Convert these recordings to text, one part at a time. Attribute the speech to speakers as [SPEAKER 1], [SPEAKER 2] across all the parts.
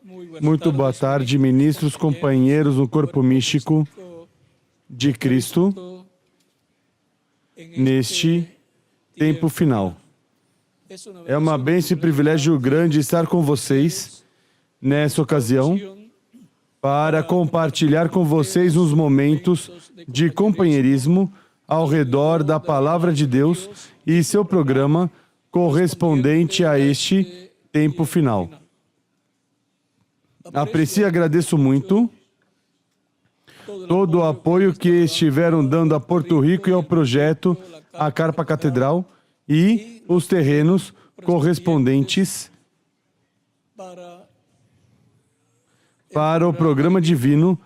[SPEAKER 1] Muito boa tarde, ministros, companheiros no corpo místico de Cristo, neste tempo final. É uma bênção e privilégio grande estar com vocês nessa ocasião para compartilhar com vocês uns momentos de companheirismo ao redor da Palavra de Deus e seu programa correspondente a este tempo final. Aprecio e agradeço muito todo o apoio que estiveram dando a Porto Rico e ao projeto, a Carpa Catedral e os terrenos correspondentes para o programa divino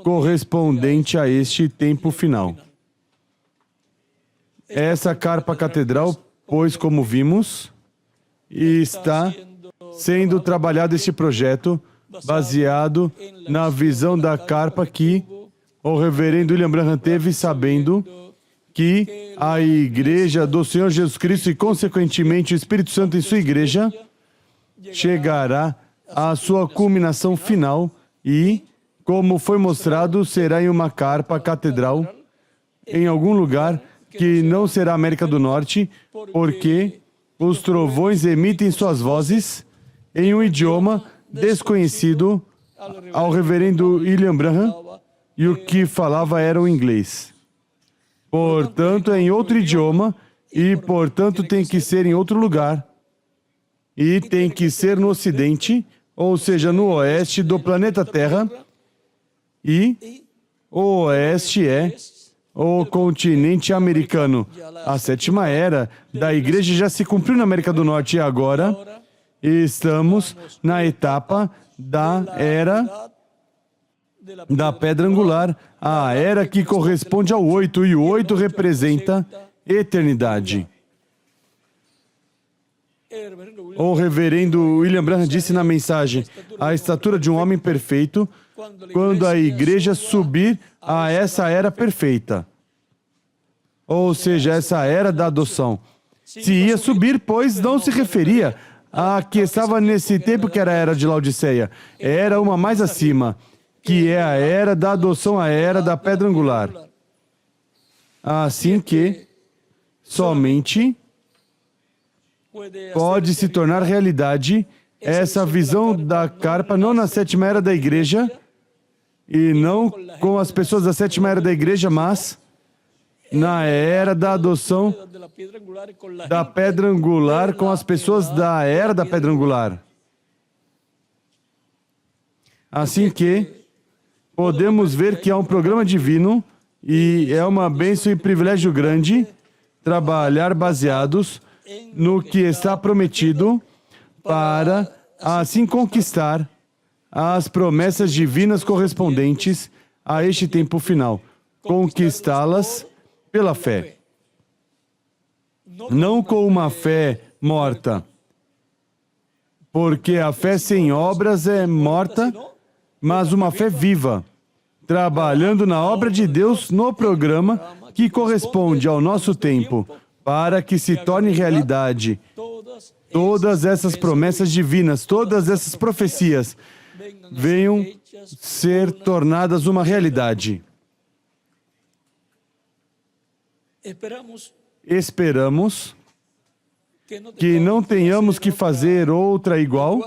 [SPEAKER 1] correspondente a este tempo final. Essa Carpa Catedral, pois, como vimos, está sendo trabalhado este projeto baseado na visão da carpa que o reverendo William Branham teve, sabendo que a Igreja do Senhor Jesus Cristo e, consequentemente, o Espírito Santo em sua Igreja chegará à sua culminação final e, como foi mostrado, será em uma carpa catedral em algum lugar que não será América do Norte, porque os trovões emitem suas vozes em um idioma desconhecido ao reverendo William Branham, e o que falava era o inglês. Portanto, é em outro idioma e, portanto, tem que ser em outro lugar. E tem que ser no Ocidente, ou seja, no Oeste do planeta Terra. E o Oeste é o continente americano. A sétima era da Igreja já se cumpriu na América do Norte e agora estamos na etapa da era da pedra angular, a era que corresponde ao 8, e o 8 representa eternidade. O reverendo William Branham disse na mensagem: a estatura de um homem perfeito, quando a Igreja subir a essa era perfeita. Ou seja, essa era da adoção. Se ia subir, pois não se referia a que estava nesse tempo que era a era de Laodiceia. Era uma mais acima, que é a era da adoção, a era da pedra angular. Assim que somente pode se tornar realidade essa visão da carpa, não na sétima era da Igreja, e não com as pessoas da sétima era da Igreja, mas na era da adoção da pedra angular com as pessoas da era da pedra angular. Assim que podemos ver que há um programa divino e é uma bênção e privilégio grande trabalhar baseados no que está prometido para assim conquistar as promessas divinas correspondentes a este tempo final. Conquistá-las pela fé. Não com uma fé morta, porque a fé sem obras é morta, mas uma fé viva, trabalhando na obra de Deus no programa que corresponde ao nosso tempo, para que se torne realidade todas essas promessas divinas, todas essas profecias venham ser tornadas uma realidade. Esperamos que não tenhamos que fazer outra igual,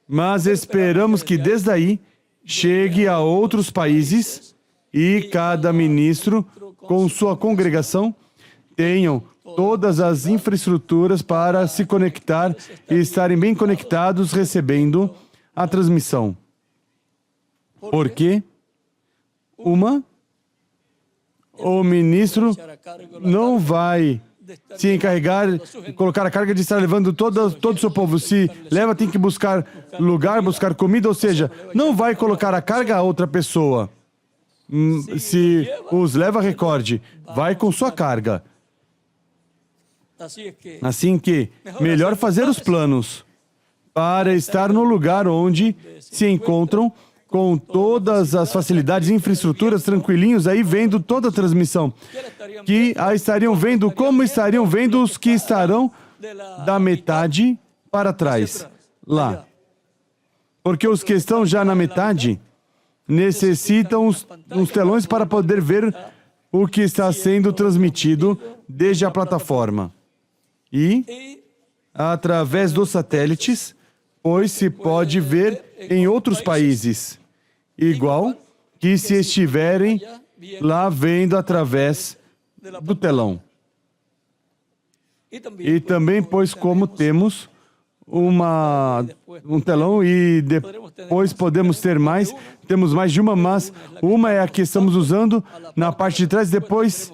[SPEAKER 1] mas esperamos que desde aí chegue a outros países e cada ministro, com sua congregação, tenham todas as infraestruturas para se conectar e estarem bem conectados recebendo a transmissão. Porque o ministro não vai se encarregar, colocar a carga de estar levando todo o seu povo. Se leva, tem que buscar lugar, buscar comida, ou seja, não vai colocar a carga a outra pessoa. Se os leva, recorde, vai com sua carga. Assim que, melhor fazer os planos para estar no lugar onde se encontram com todas as facilidades e infraestruturas tranquilinhos, aí vendo toda a transmissão. Que a estariam vendo, como estariam vendo os que estarão da metade para trás, lá. Porque os que estão já na metade necessitam uns telões para poder ver o que está sendo transmitido desde a plataforma. E, através dos satélites, pois se pode ver em outros países, igual que se estiverem lá vendo através do telão. E também, pois, como temos um telão e depois podemos ter mais, temos mais de uma, mas uma é a que estamos usando na parte de trás, depois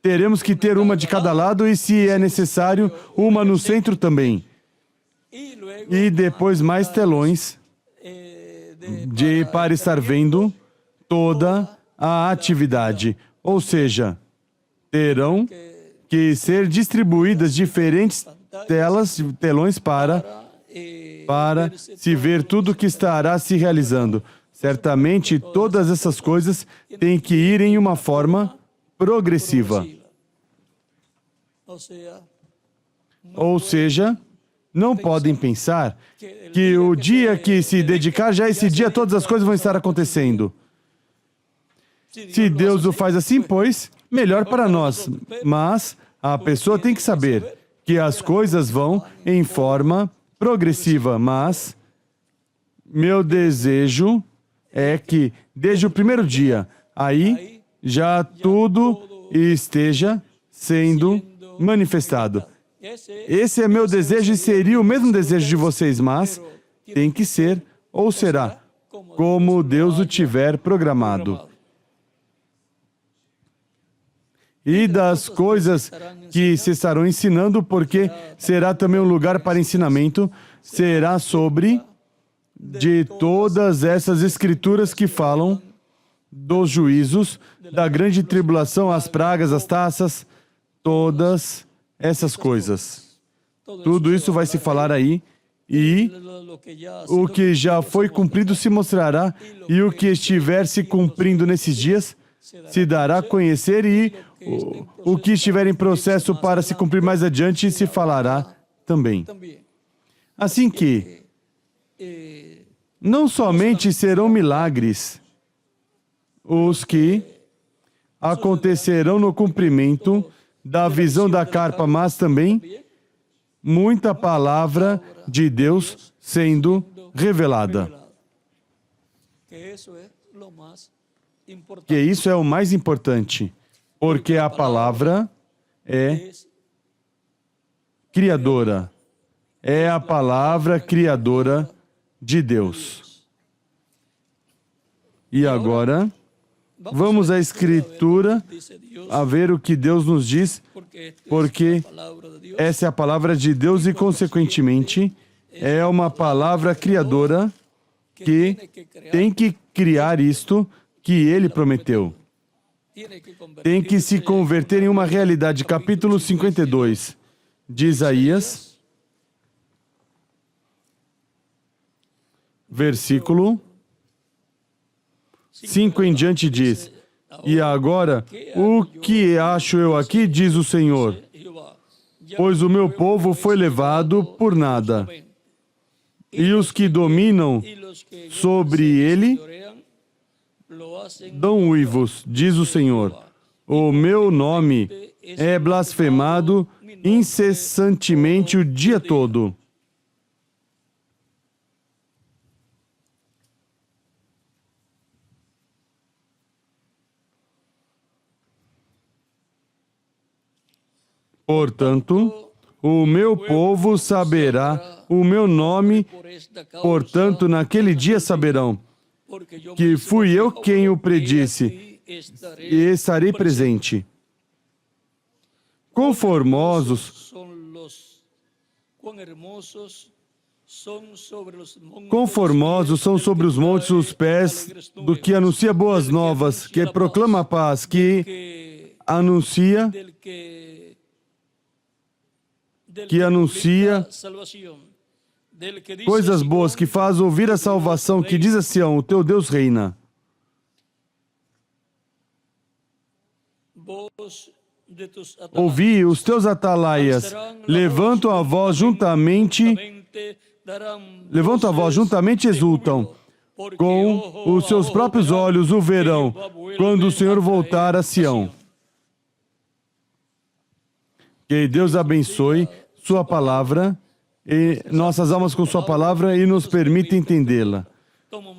[SPEAKER 1] teremos que ter uma de cada lado e, se é necessário, uma no centro também. E depois mais telões para estar vendo toda a atividade. Ou seja, terão que ser distribuídas diferentes telões para se ver tudo que estará se realizando. Certamente, todas essas coisas têm que ir em uma forma progressiva. Ou seja, não podem pensar que o dia que se dedicar, já esse dia todas as coisas vão estar acontecendo. Se Deus o faz assim, pois, melhor para nós. Mas a pessoa tem que saber que as coisas vão em forma progressiva. Mas meu desejo é que, desde o primeiro dia, aí já tudo esteja sendo manifestado. Esse é meu desejo e seria o mesmo desejo de vocês, mas tem que ser, ou será, como Deus o tiver programado. E das coisas que se estarão ensinando, porque será também um lugar para ensinamento, será sobre de todas essas escrituras que falam dos juízos, da grande tribulação, as pragas, as taças, todas essas coisas. Tudo isso vai se falar aí, e o que já foi cumprido se mostrará, e o que estiver se cumprindo nesses dias se dará a conhecer, e o que estiver em processo para se cumprir mais adiante se falará também. Assim que não somente serão milagres os que acontecerão no cumprimento da visão da carpa, mas também muita palavra de Deus sendo revelada. Que isso é o mais importante, porque a palavra é criadora. É a palavra criadora de Deus. E agora, vamos à Escritura, a ver o que Deus nos diz, porque essa é a palavra de Deus e, consequentemente, é uma palavra criadora que tem que criar isto que Ele prometeu. Tem que se converter em uma realidade. Capítulo 52 de Isaías, versículo 5 em diante diz: E agora, o que acho eu aqui, diz o Senhor, pois o meu povo foi levado por nada, e os que dominam sobre ele dão uivos, diz o Senhor. O meu nome é blasfemado incessantemente o dia todo. Portanto, o meu povo saberá o meu nome, portanto, naquele dia saberão que fui eu quem o predisse, e estarei presente. Quão formosos são sobre os montes os pés do que anuncia boas novas, que proclama a paz, que anuncia coisas boas, que faz ouvir a salvação, que diz a Sião, o teu Deus reina. Ouvi os teus atalaias, levantam a voz juntamente levantam a voz juntamente e exultam. Com os seus próprios olhos o verão, quando o Senhor voltar a Sião. Que Deus abençoe sua palavra, e nossas almas com sua palavra e nos permita entendê-la.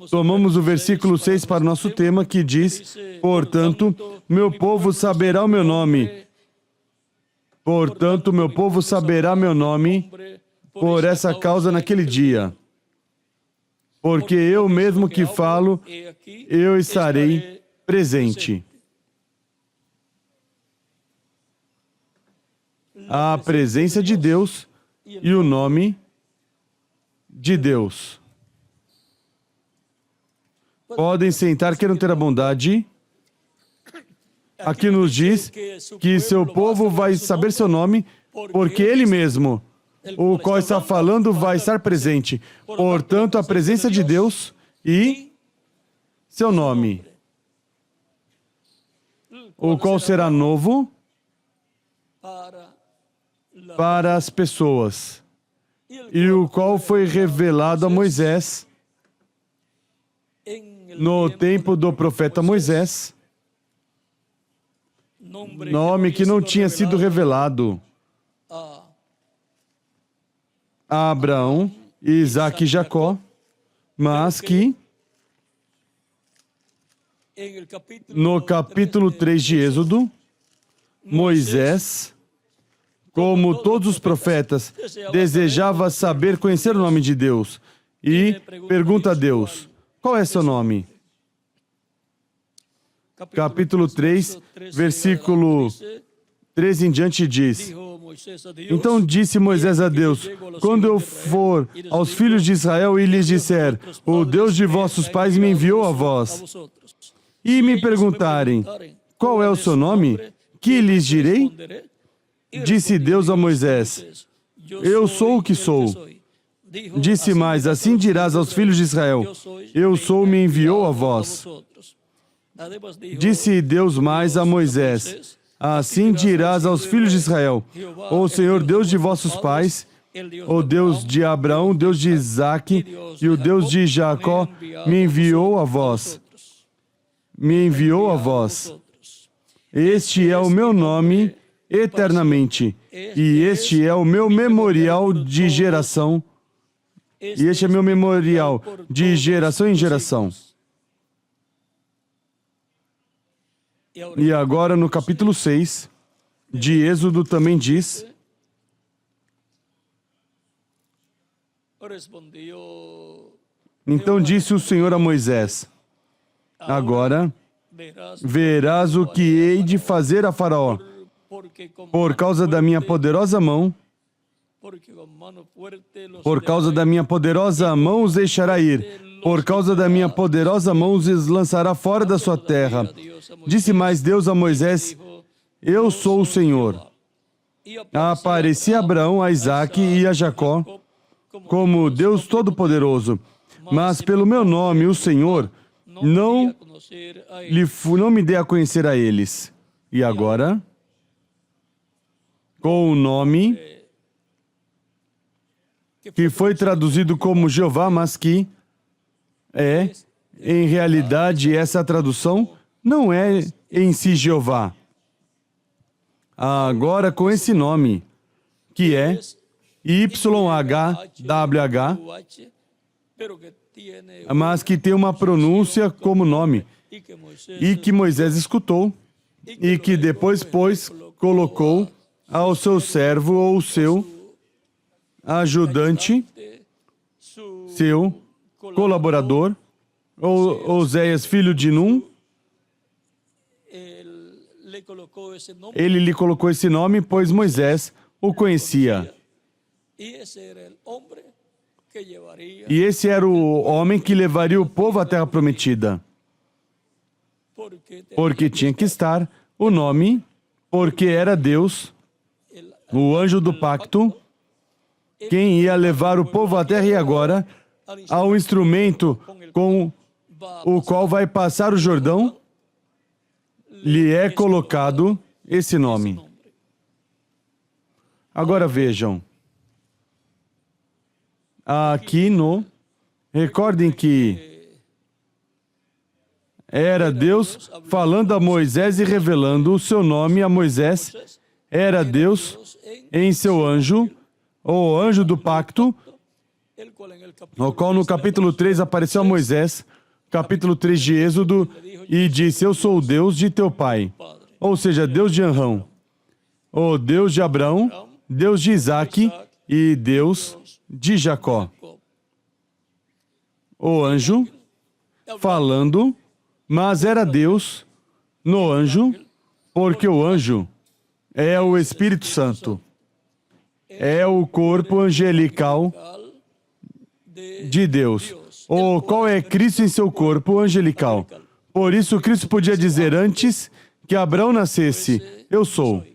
[SPEAKER 1] Tomamos o versículo 6 para o nosso tema, que diz: portanto, meu povo saberá o meu nome. Portanto, meu povo saberá meu nome por essa causa naquele dia. Porque eu mesmo que falo, eu estarei presente. A presença de Deus e o nome de Deus. Podem sentar, queiram ter a bondade. Aqui nos diz que seu povo vai saber seu nome, porque Ele mesmo, o qual está falando, vai estar presente. Portanto, a presença de Deus e seu nome, o qual será novo para as pessoas, e o qual foi revelado a Moisés no tempo do profeta Moisés, nome que não tinha sido revelado a Abraão, Isaac e Jacó, mas que no capítulo 3 de Êxodo, Moisés, como todos os profetas, desejava saber, conhecer o nome de Deus e pergunta a Deus: qual é seu nome? Capítulo 3, versículo 13 em diante diz: então disse Moisés a Deus: quando eu for aos filhos de Israel e lhes disser, o Deus de vossos pais me enviou a vós, e me perguntarem, qual é o seu nome? Que lhes direi? Disse Deus a Moisés: eu sou o que sou. Disse mais: assim dirás aos filhos de Israel: eu sou, me enviou a vós. Disse Deus mais a Moisés: assim dirás aos filhos de Israel: o Senhor Deus de vossos pais, o Deus de Abraão, Deus de Isaque e o Deus de Jacó, me enviou a vós. Me enviou a vós. Este é o meu nome eternamente, e este é o meu memorial de geração, e este é meu memorial de geração em geração. E agora no capítulo 6 de Êxodo também diz: então disse o Senhor a Moisés: agora verás o que hei de fazer a Faraó, por causa da minha poderosa mão. Por causa da minha poderosa mão os deixará ir. Por causa da minha poderosa mão os lançará fora da sua terra. Disse mais Deus a Moisés: eu sou o Senhor. Apareci a Abraão, a Isaque e a Jacó como Deus Todo-Poderoso. Mas pelo meu nome, o Senhor, não me dê a conhecer a eles. E agora, com o nome que foi traduzido como Jeová, mas que em realidade, essa tradução não é em si Jeová. Agora, com esse nome, que é YHWH, mas que tem uma pronúncia como nome, e que Moisés escutou, e que depois, colocou ao seu servo ou seu ajudante, seu colaborador, Oséias, filho de Num. Ele lhe colocou esse nome, pois Moisés o conhecia. E esse era o homem que levaria o povo à terra prometida. Porque tinha que estar o nome, porque era Deus, o anjo do pacto, quem ia levar o povo à terra. E agora, ao instrumento com o qual vai passar o Jordão, lhe é colocado esse nome. Agora vejam, aqui no... Recordem que era Deus falando a Moisés e revelando o seu nome a Moisés. Era Deus em seu anjo, o anjo do pacto, o qual no capítulo 3 apareceu a Moisés, capítulo 3 de Êxodo, e disse: eu sou o Deus de teu pai. Ou seja, Deus de Arão, o Deus de Abraão, Deus de Isaque e Deus de Jacó. O anjo falando, mas era Deus no anjo, porque o anjo é o Espírito Santo. É o corpo angelical de Deus. O qual é Cristo em seu corpo angelical. Por isso, Cristo podia dizer antes que Abraão nascesse: eu sou.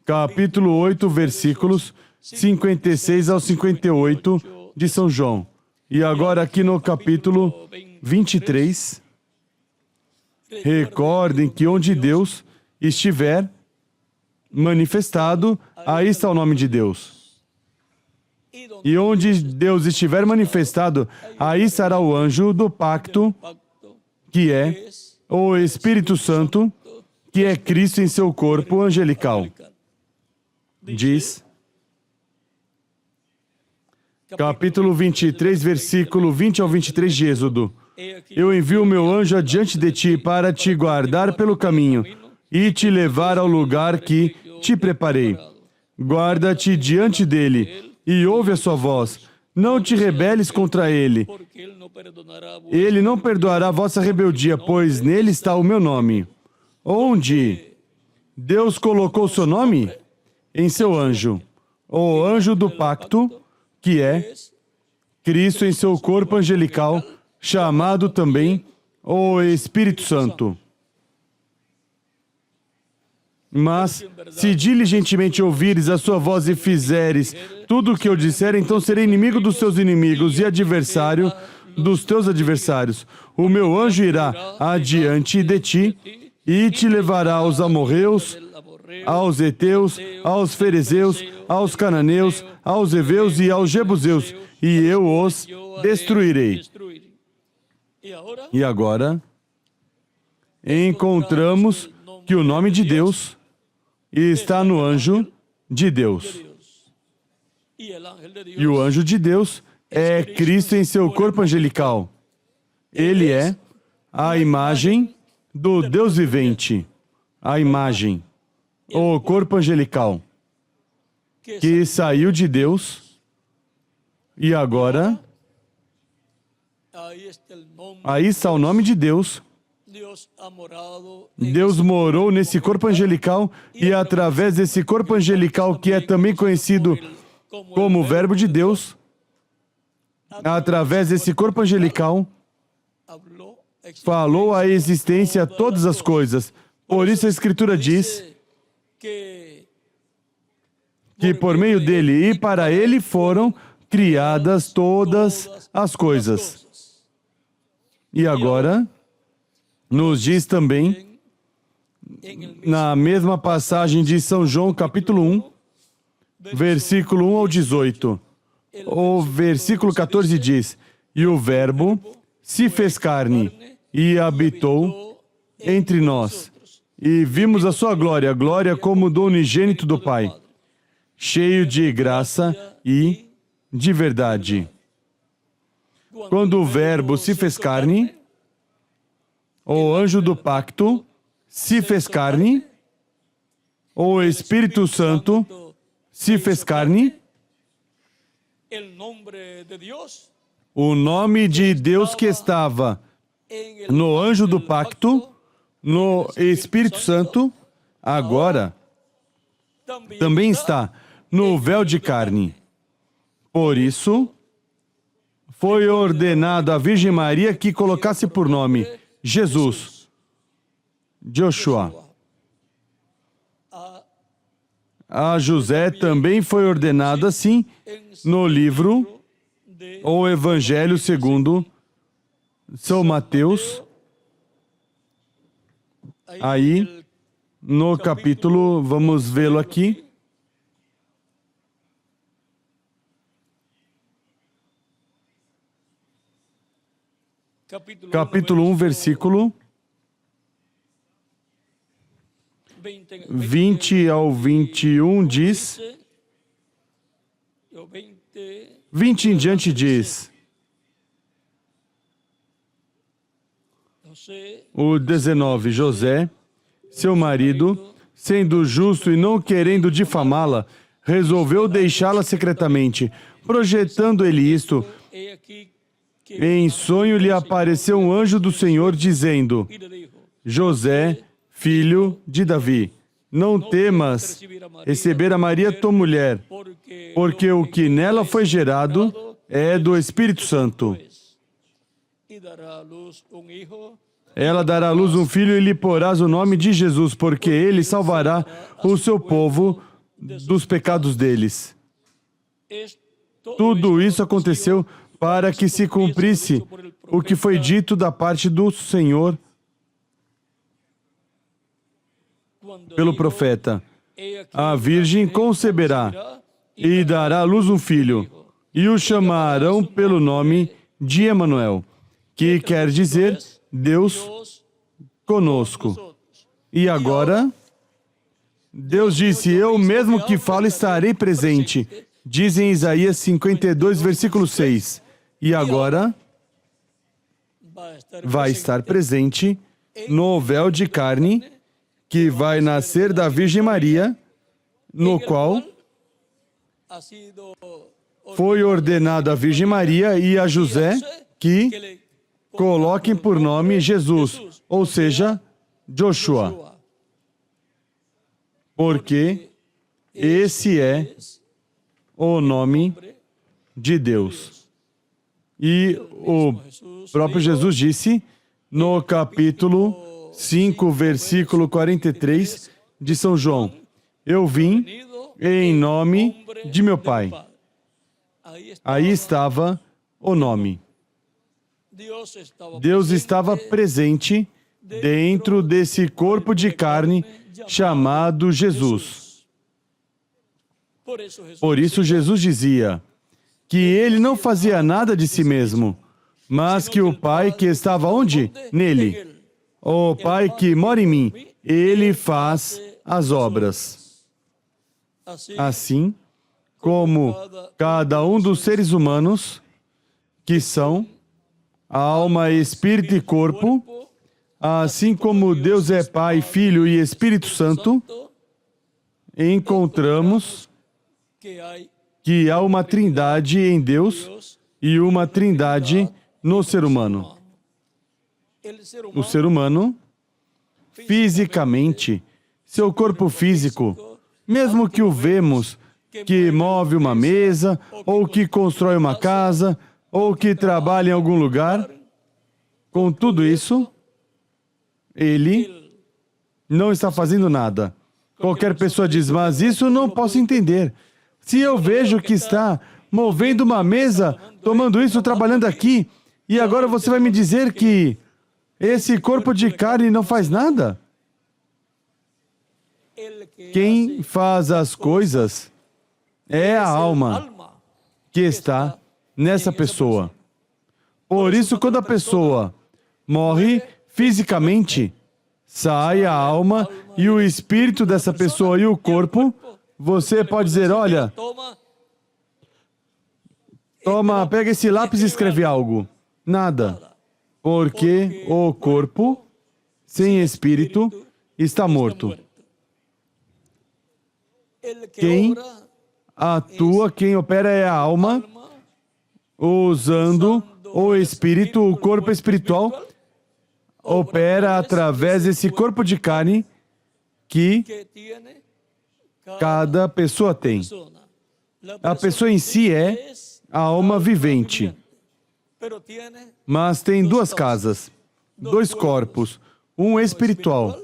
[SPEAKER 1] Capítulo 8, versículos 56 ao 58 de São João. E agora aqui no capítulo 23, recordem que onde Deus estiver manifestado, aí está o nome de Deus. E onde Deus estiver manifestado, aí estará o anjo do pacto, que é o Espírito Santo, que é Cristo em seu corpo angelical. Diz, capítulo 23, versículo 20 ao 23 de Êxodo: eu envio o meu anjo adiante de ti para te guardar pelo caminho e te levar ao lugar que te preparei. Guarda-te diante dele e ouve a sua voz. Não te rebeles contra ele. Ele não perdoará a vossa rebeldia, pois nele está o meu nome. Onde Deus colocou o seu nome? Em seu anjo, o anjo do pacto, que é Cristo em seu corpo angelical, chamado também o Espírito Santo. Mas, se diligentemente ouvires a sua voz e fizeres tudo o que eu disser, então serei inimigo dos teus inimigos e adversário dos teus adversários. O meu anjo irá adiante de ti e te levará aos amorreus, aos heteus, aos ferezeus, aos cananeus, aos heveus e aos jebuseus, e eu os destruirei. E agora, encontramos que o nome de Deus está no anjo de Deus. E o anjo de Deus é Cristo em seu corpo angelical. Ele é a imagem do Deus vivente, a imagem, o corpo angelical, que saiu de Deus e agora, aí está o nome de Deus. Deus morou nesse corpo angelical e através desse corpo angelical, que é também conhecido como o Verbo de Deus, através desse corpo angelical, falou à existência todas as coisas. Por isso a Escritura diz que por meio dele e para ele foram criadas todas as coisas. E agora, nos diz também, na mesma passagem de São João, capítulo 1, versículo 1 ao 18. O versículo 14 diz: e o Verbo se fez carne e habitou entre nós. E vimos a sua glória, a glória como do unigênito do Pai, cheio de graça e de verdade. Quando o Verbo se fez carne, o anjo do pacto se fez carne, o Espírito Santo se fez carne, o nome de Deus que estava no anjo do pacto, no Espírito Santo, agora também está no véu de carne. Por isso, foi ordenado à Virgem Maria que colocasse por nome Jesus, Joshua. A José também foi ordenado assim no livro O Evangelho segundo São Mateus, aí no capítulo, vamos vê-lo aqui, capítulo 1, versículo 20 ao 21 diz, 20 em diante diz, o 19, José, seu marido, sendo justo e não querendo difamá-la, resolveu deixá-la secretamente. Projetando ele isto, em sonho lhe apareceu um anjo do Senhor, dizendo, José, filho de Davi, não temas receber a Maria tua mulher, porque o que nela foi gerado é do Espírito Santo. Ela dará à luz um filho e lhe porás o nome de Jesus, porque ele salvará o seu povo dos pecados deles. Tudo isso aconteceu para que se cumprisse o que foi dito da parte do Senhor pelo profeta. A virgem conceberá e dará à luz um filho, e o chamarão pelo nome de Emanuel, que quer dizer Deus conosco. E agora, Deus disse, eu mesmo que falo estarei presente. Diz em Isaías 52, versículo 6. E agora, vai estar presente no véu de carne que vai nascer da Virgem Maria, no qual foi ordenado a Virgem Maria e a José que coloquem por nome Jesus, ou seja, Joshua, porque esse é o nome de Deus. E o próprio Jesus disse no capítulo 5, versículo 43 de São João, eu vim em nome de meu Pai. Aí estava o nome. Deus estava presente dentro desse corpo de carne chamado Jesus. Por isso Jesus dizia que ele não fazia nada de si mesmo, mas que o Pai que estava onde? Nele. O Pai que mora em mim, ele faz as obras. Assim como cada um dos seres humanos, que são alma, espírito e corpo, assim como Deus é Pai, Filho e Espírito Santo, encontramos que há uma trindade em Deus e uma trindade no ser humano. O ser humano, fisicamente, seu corpo físico, mesmo que o vemos, que move uma mesa, ou que constrói uma casa, ou que trabalha em algum lugar, com tudo isso, ele não está fazendo nada. Qualquer pessoa diz, mas isso eu não posso entender. Se eu vejo que está movendo uma mesa, tomando isso, trabalhando aqui, e agora você vai me dizer que esse corpo de carne não faz nada? Quem faz as coisas é a alma que está nessa pessoa. Por isso, quando a pessoa morre fisicamente, sai a alma e o espírito dessa pessoa e o corpo, você pode dizer, olha, toma, pega esse lápis e escreve algo. Nada. Porque o corpo, sem espírito, está morto. Quem atua, quem opera é a alma, usando o espírito, o corpo espiritual, opera através desse corpo de carne que cada pessoa tem. A pessoa em si é a alma vivente. Mas tem duas casas, dois corpos, um espiritual.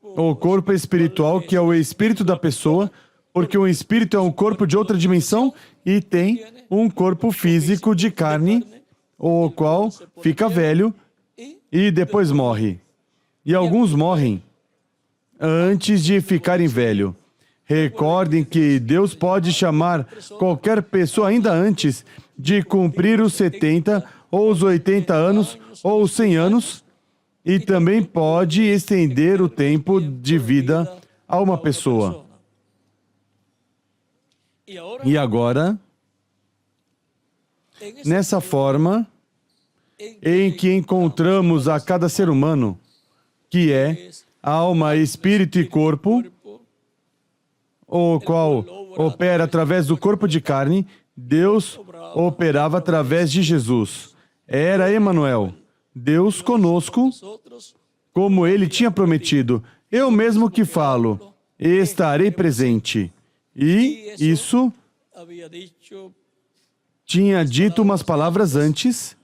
[SPEAKER 1] O corpo espiritual, que é o espírito da pessoa, porque o espírito é um corpo de outra dimensão e tem um corpo físico de carne, o qual fica velho e depois morre. E alguns morrem antes de ficarem velho. Recordem que Deus pode chamar qualquer pessoa ainda antes de cumprir os 70 ou os 80 anos, ou os 100 anos, e também pode estender o tempo de vida a uma pessoa. E agora, nessa forma em que encontramos a cada ser humano, que é alma, espírito e corpo, o qual opera através do corpo de carne, Deus operava através de Jesus. Era Emanuel, Deus conosco, como Ele tinha prometido. Eu mesmo que falo, estarei presente. E isso tinha dito umas palavras antes.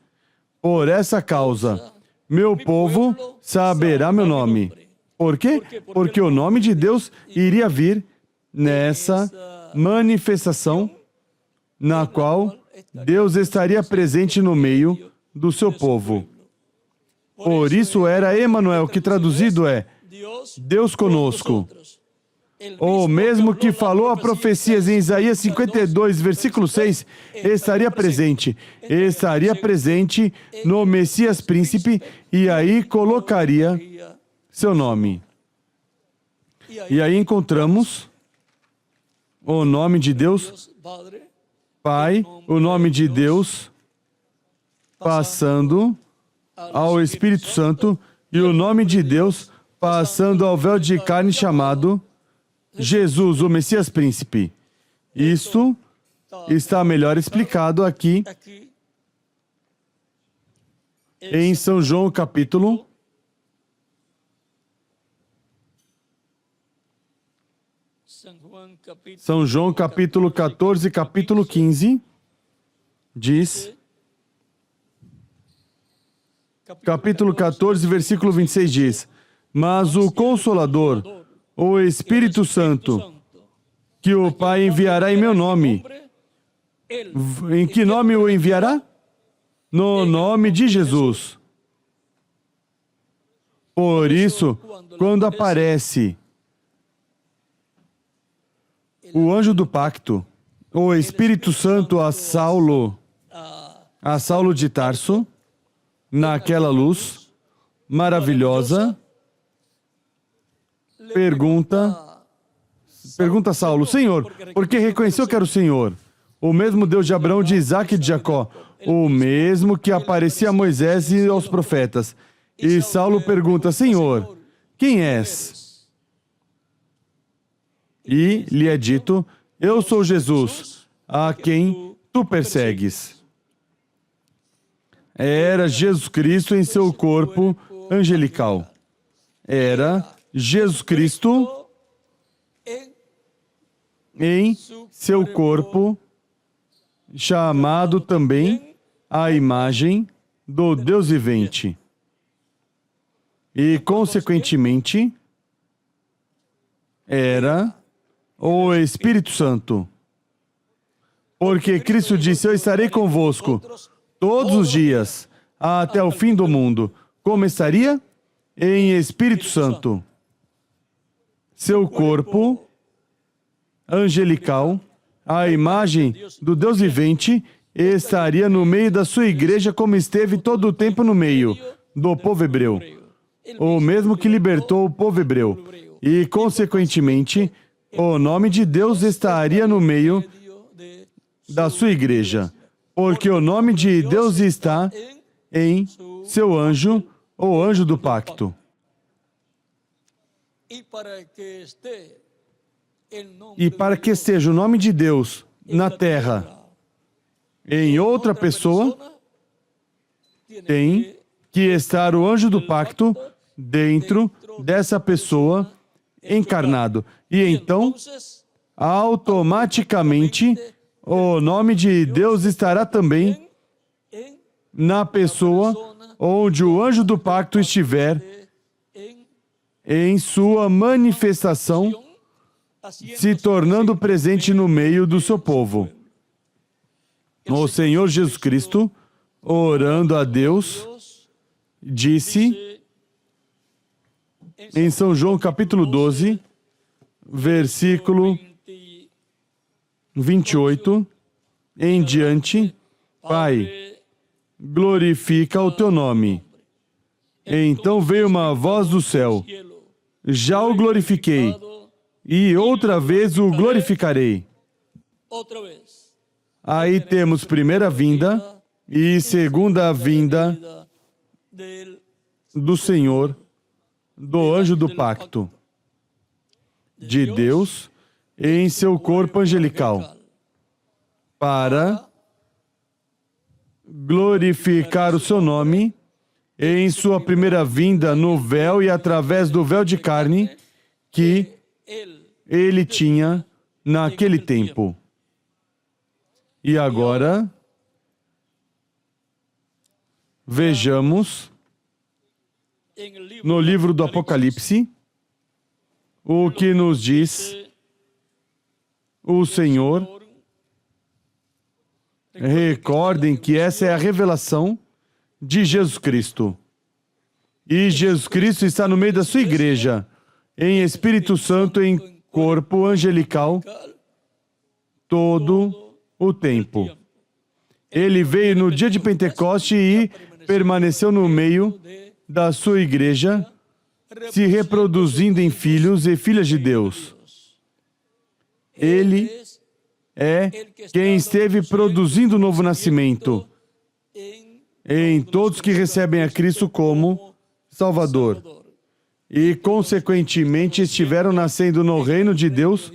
[SPEAKER 1] Por essa causa, meu povo saberá meu nome. Por quê? Porque o nome de Deus iria vir nessa manifestação na qual Deus estaria presente no meio do seu povo. Por isso era Emanuel, que traduzido é Deus conosco. O mesmo que falou a profecias em Isaías 52, versículo 6, estaria presente no Messias Príncipe, e aí colocaria seu nome. E aí encontramos o nome de Deus Pai, o nome de Deus passando ao Espírito Santo, e o nome de Deus passando ao véu de carne chamado Jesus, o Messias Príncipe. Isto está melhor explicado aqui em São João capítulo 14, capítulo 15, diz, capítulo 14, versículo 26 diz, mas o Consolador, o Espírito Santo, que o Pai enviará em meu nome. Em que nome o enviará? No nome de Jesus. Por isso, quando aparece o anjo do pacto, o Espírito Santo a Saulo de Tarso, naquela luz maravilhosa, pergunta a Saulo, Senhor, porque reconheceu que era o Senhor, o mesmo Deus de Abraão, de Isaac e de Jacó, o mesmo que aparecia a Moisés e aos profetas. E Saulo pergunta, Senhor, quem és? E lhe é dito, eu sou Jesus, a quem tu persegues. Era Jesus Cristo em seu corpo angelical. Era Jesus Cristo em seu corpo, chamado também a imagem do Deus vivente. E, consequentemente, era o Espírito Santo. Porque Cristo disse, eu estarei convosco todos os dias, até o fim do mundo. Como estaria? Em Espírito Santo. Seu corpo angelical, a imagem do Deus vivente, estaria no meio da sua igreja como esteve todo o tempo no meio do povo hebreu. O mesmo que libertou o povo hebreu. E, consequentemente, o nome de Deus estaria no meio da sua igreja. Porque o nome de Deus está em seu anjo, o anjo do pacto. E para que esteja o nome de Deus na terra em outra pessoa, tem que estar o anjo do pacto dentro dessa pessoa encarnado. E então, automaticamente, o nome de Deus estará também na pessoa onde o anjo do pacto estiver em sua manifestação, se tornando presente no meio do seu povo. O Senhor Jesus Cristo, orando a Deus, disse em São João capítulo 12, versículo 28 em diante, Pai, glorifica o teu nome. Então veio uma voz do céu: já o glorifiquei, e outra vez o glorificarei. Aí temos primeira vinda e segunda vinda do Senhor, do anjo do pacto, de Deus em seu corpo angelical, para glorificar o seu nome em sua primeira vinda no véu e através do véu de carne que ele tinha naquele tempo. E agora, vejamos no livro do Apocalipse o que nos diz o Senhor. Recordem que essa é a revelação de Jesus Cristo. E Jesus Cristo está no meio da sua igreja, em Espírito Santo, em corpo angelical, todo o tempo. Ele veio no dia de Pentecoste e permaneceu no meio da sua igreja, se reproduzindo em filhos e filhas de Deus. Ele é quem esteve produzindo o novo nascimento em todos que recebem a Cristo como Salvador. E, consequentemente, estiveram nascendo no reino de Deus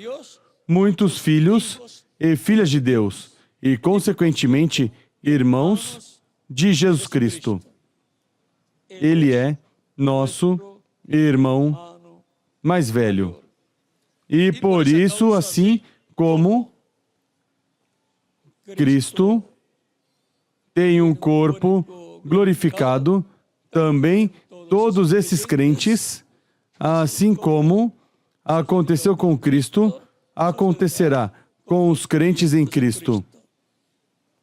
[SPEAKER 1] muitos filhos e filhas de Deus. E, consequentemente, irmãos de Jesus Cristo. Ele é nosso irmão mais velho. E por isso, assim como Cristo tem um corpo glorificado, também todos esses crentes, assim como aconteceu com Cristo, acontecerá com os crentes em Cristo.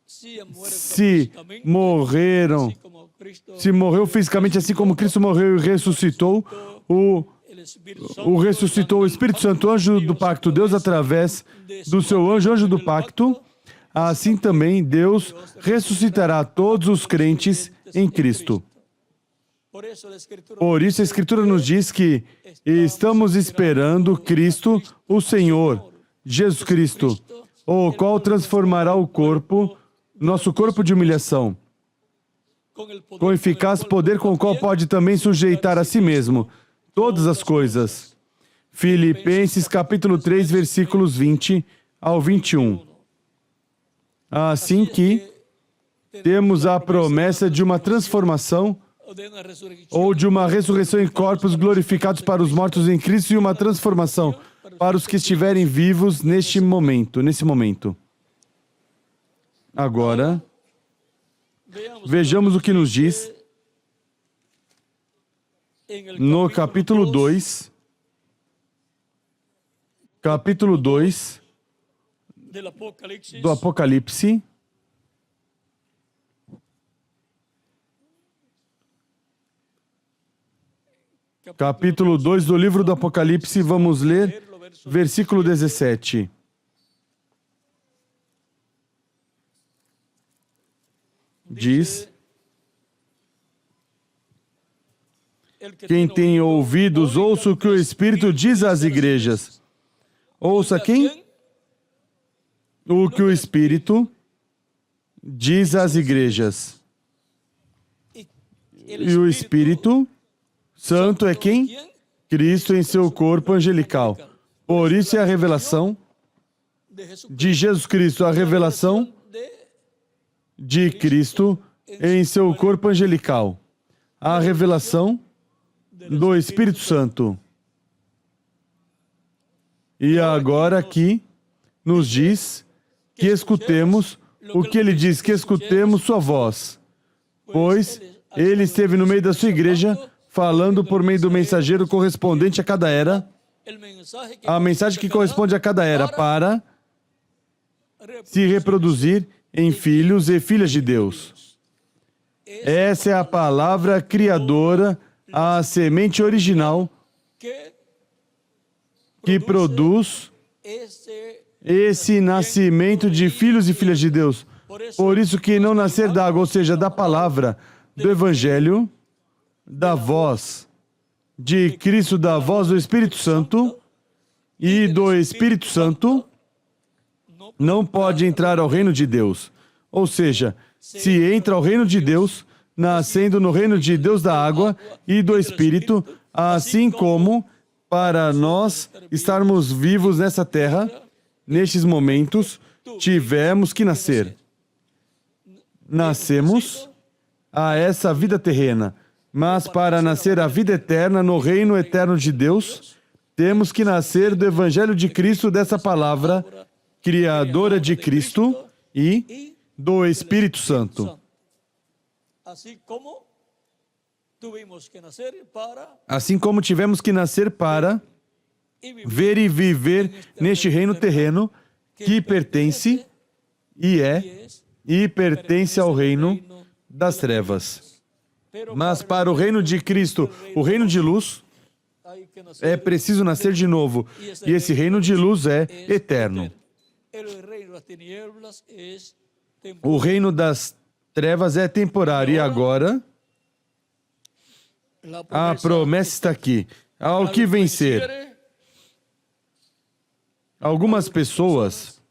[SPEAKER 1] Se morreu fisicamente assim como Cristo morreu e ressuscitou, ressuscitou o Espírito Santo, anjo do pacto, Deus através do seu anjo do pacto, assim também Deus ressuscitará todos os crentes em Cristo. Por isso a Escritura nos diz que estamos esperando Cristo, o Senhor, Jesus Cristo, o qual transformará o corpo, nosso corpo de humilhação, com eficaz poder com o qual pode também sujeitar a si mesmo todas as coisas. Filipenses capítulo 3, versículos 20 ao 21. Assim que temos a promessa de uma transformação ou de uma ressurreição em corpos glorificados para os mortos em Cristo e uma transformação para os que estiverem vivos nesse momento. Agora, vejamos o que nos diz no capítulo 2 do Apocalipse, capítulo 2 do livro do Apocalipse, vamos ler versículo 17. Diz: quem tem ouvidos, ouça o que o Espírito diz às igrejas. Ouça quem? O que o Espírito diz às igrejas. E o Espírito Santo é quem? Cristo em seu corpo angelical. Por isso é a revelação de Jesus Cristo, a revelação de Cristo em seu corpo angelical. A revelação do Espírito Santo. E agora aqui nos diz que escutemos o que ele diz, que escutemos sua voz. Pois ele esteve no meio da sua igreja, falando por meio do mensageiro correspondente a cada era, a mensagem que corresponde a cada era, para se reproduzir em filhos e filhas de Deus. Essa é a palavra criadora, a semente original que produz esse nascimento de filhos e filhas de Deus. Por isso que não nascer da água, ou seja, da palavra, do Evangelho, da voz de Cristo, da voz do Espírito Santo e do Espírito Santo, não pode entrar ao reino de Deus. Ou seja, se entra ao reino de Deus, nascendo no reino de Deus da água e do Espírito, assim como para nós estarmos vivos nessa terra, nestes momentos, tivemos que nascer. Nascemos a essa vida terrena, mas para nascer a vida eterna no reino eterno de Deus, temos que nascer do Evangelho de Cristo, dessa palavra criadora de Cristo e do Espírito Santo. Assim como tivemos que nascer para ver e viver neste reino terreno que pertence e pertence ao reino das trevas. Mas para o reino de Cristo, o reino de luz, é preciso nascer de novo. E esse reino de luz é eterno. O reino das trevas é temporário. E agora, a promessa está aqui. Ao que vencer. Algumas pessoas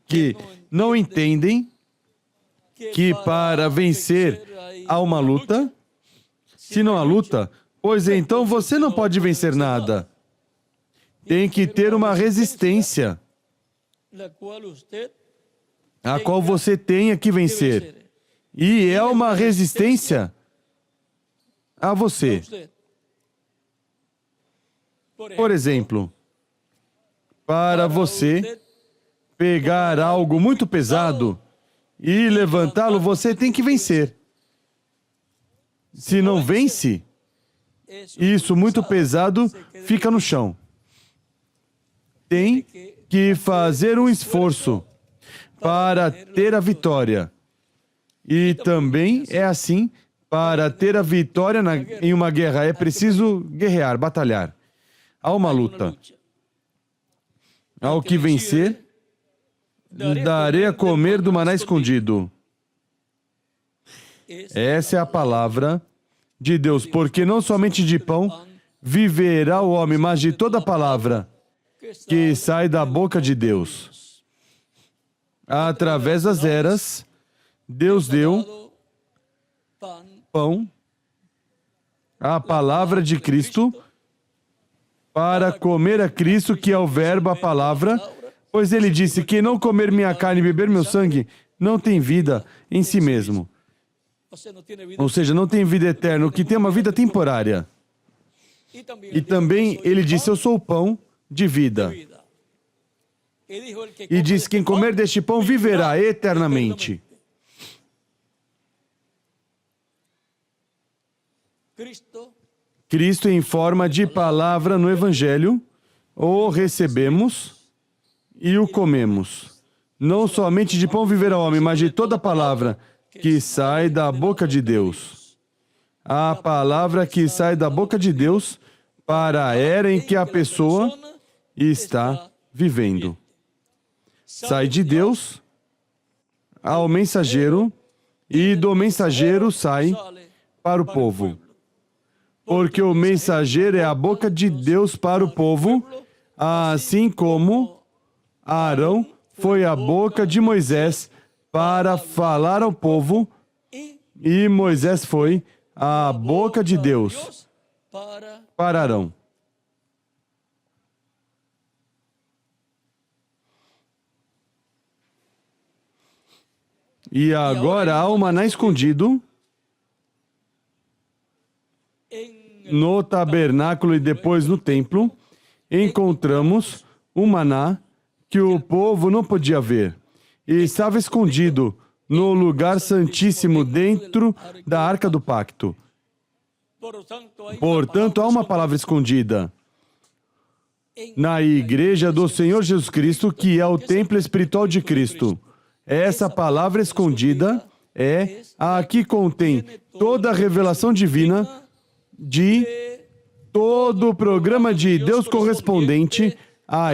[SPEAKER 1] que não entendem que para vencer há uma luta. Se não há luta, pois então você não pode vencer nada. Tem que ter uma resistência, a qual você tenha que vencer. E é uma resistência a você. Por exemplo, para você pegar algo muito pesado e levantá-lo, você tem que vencer. Se não vence, isso muito pesado fica no chão. Tem que fazer um esforço para ter a vitória. E também é assim, para ter a vitória em uma guerra, é preciso guerrear, batalhar. Há uma luta. Ao que vencer, darei a comer do maná escondido. Essa é a palavra de Deus, porque não somente de pão viverá o homem, mas de toda palavra que sai da boca de Deus. Através das eras, Deus deu pão, a palavra de Cristo, para comer a Cristo, que é o verbo, a palavra, pois ele disse: quem não comer minha carne e beber meu sangue, não tem vida em si mesmo. Ou seja, não tem vida eterna, o que tem uma vida temporária. E também ele disse: eu sou o pão de vida. E diz: quem comer deste pão viverá eternamente. Cristo em forma de palavra no Evangelho, o recebemos e o comemos. Não somente de pão viverá o homem, mas de toda palavra que sai da boca de Deus. A palavra que sai da boca de Deus para a era em que a pessoa está vivendo. Sai de Deus ao mensageiro e do mensageiro sai para o povo. Porque o mensageiro é a boca de Deus para o povo, assim como Arão foi a boca de Moisés para falar ao povo, e Moisés foi a boca de Deus para Arão. E agora há o maná escondido no tabernáculo e depois no templo. Encontramos um maná que o povo não podia ver. E estava escondido no lugar santíssimo dentro da arca do pacto. Portanto, há uma palavra escondida na igreja do Senhor Jesus Cristo, que é o templo espiritual de Cristo. Essa palavra escondida é a que contém toda a revelação divina de todo o programa de Deus correspondente a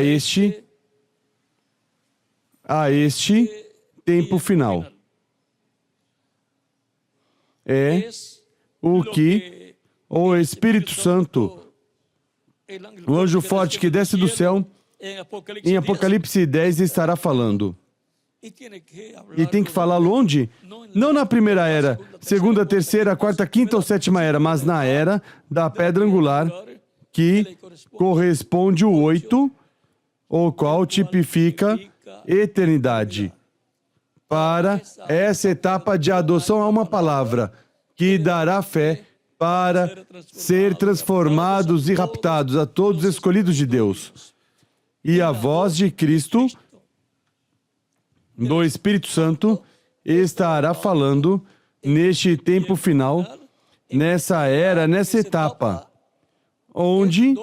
[SPEAKER 1] a este tempo final. É o que o Espírito Santo, o anjo forte que desce do céu, em Apocalipse 10 estará falando. E tem que falá-lo onde? Não na primeira era, segunda, terceira, quarta, quinta ou sétima era, mas na era da pedra angular, que corresponde o 8, o qual tipifica eternidade. Para essa etapa de adoção a uma palavra, que dará fé para ser transformados e raptados a todos escolhidos de Deus. E a voz de Cristo, do Espírito Santo, estará falando neste tempo final, nessa era, nessa etapa, onde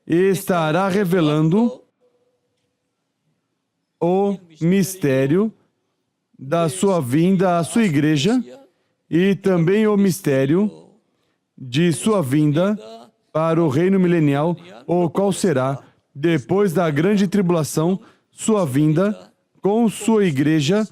[SPEAKER 1] estará revelando o mistério da sua vinda à sua igreja e também o mistério de sua vinda para o reino milenial, o qual será, depois da grande tribulação, sua vinda com sua igreja,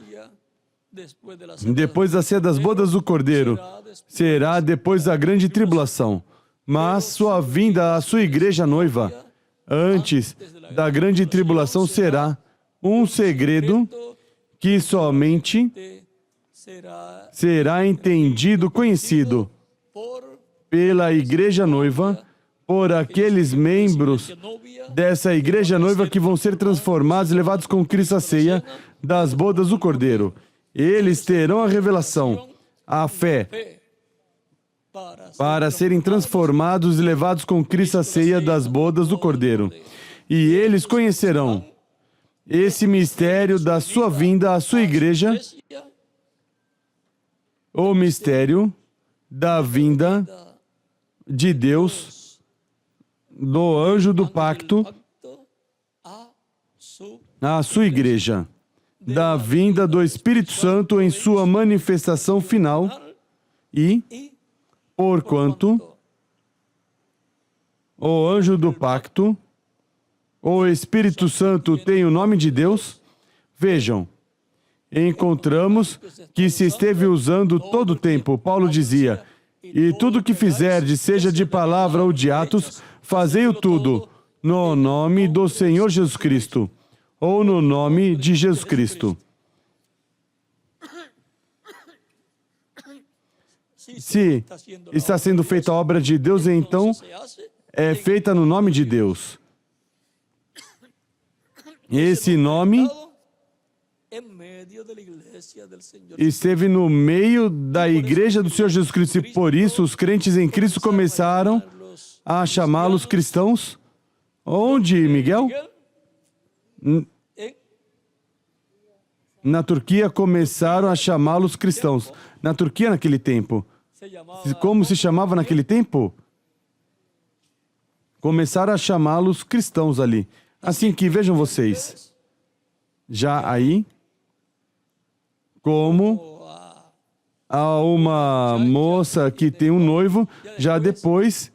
[SPEAKER 1] depois da ceia das bodas do Cordeiro, será depois da grande tribulação. Mas sua vinda à sua igreja noiva, antes da grande tribulação, será um segredo que somente será entendido, conhecido pela igreja noiva, por aqueles membros dessa igreja noiva que vão ser transformados e levados com Cristo à ceia das bodas do Cordeiro. Eles terão a revelação, a fé, para serem transformados e levados com Cristo à ceia das bodas do Cordeiro. E eles conhecerão esse mistério da sua vinda à sua igreja, o mistério da vinda de Deus, do anjo do pacto, à sua igreja, da vinda do Espírito Santo em sua manifestação final e, porquanto, o anjo do pacto, o Espírito Santo tem o nome de Deus, vejam, encontramos que se esteve usando todo o tempo. Paulo dizia, e tudo que fizerdes, seja de palavra ou de atos, fazei-o tudo no nome do Senhor Jesus Cristo, ou no nome de Jesus Cristo. Se está sendo feita a obra de Deus, então é feita no nome de Deus. Esse nome esteve no meio da igreja do Senhor Jesus Cristo, e por isso os crentes em Cristo começaram a chamá-los cristãos. Onde, Miguel? Na Turquia começaram a chamá-los cristãos. Na Turquia, naquele tempo. Como se chamava naquele tempo? Começaram a chamá-los cristãos ali. Assim que, vejam vocês, já aí, como há uma moça que tem um noivo, já depois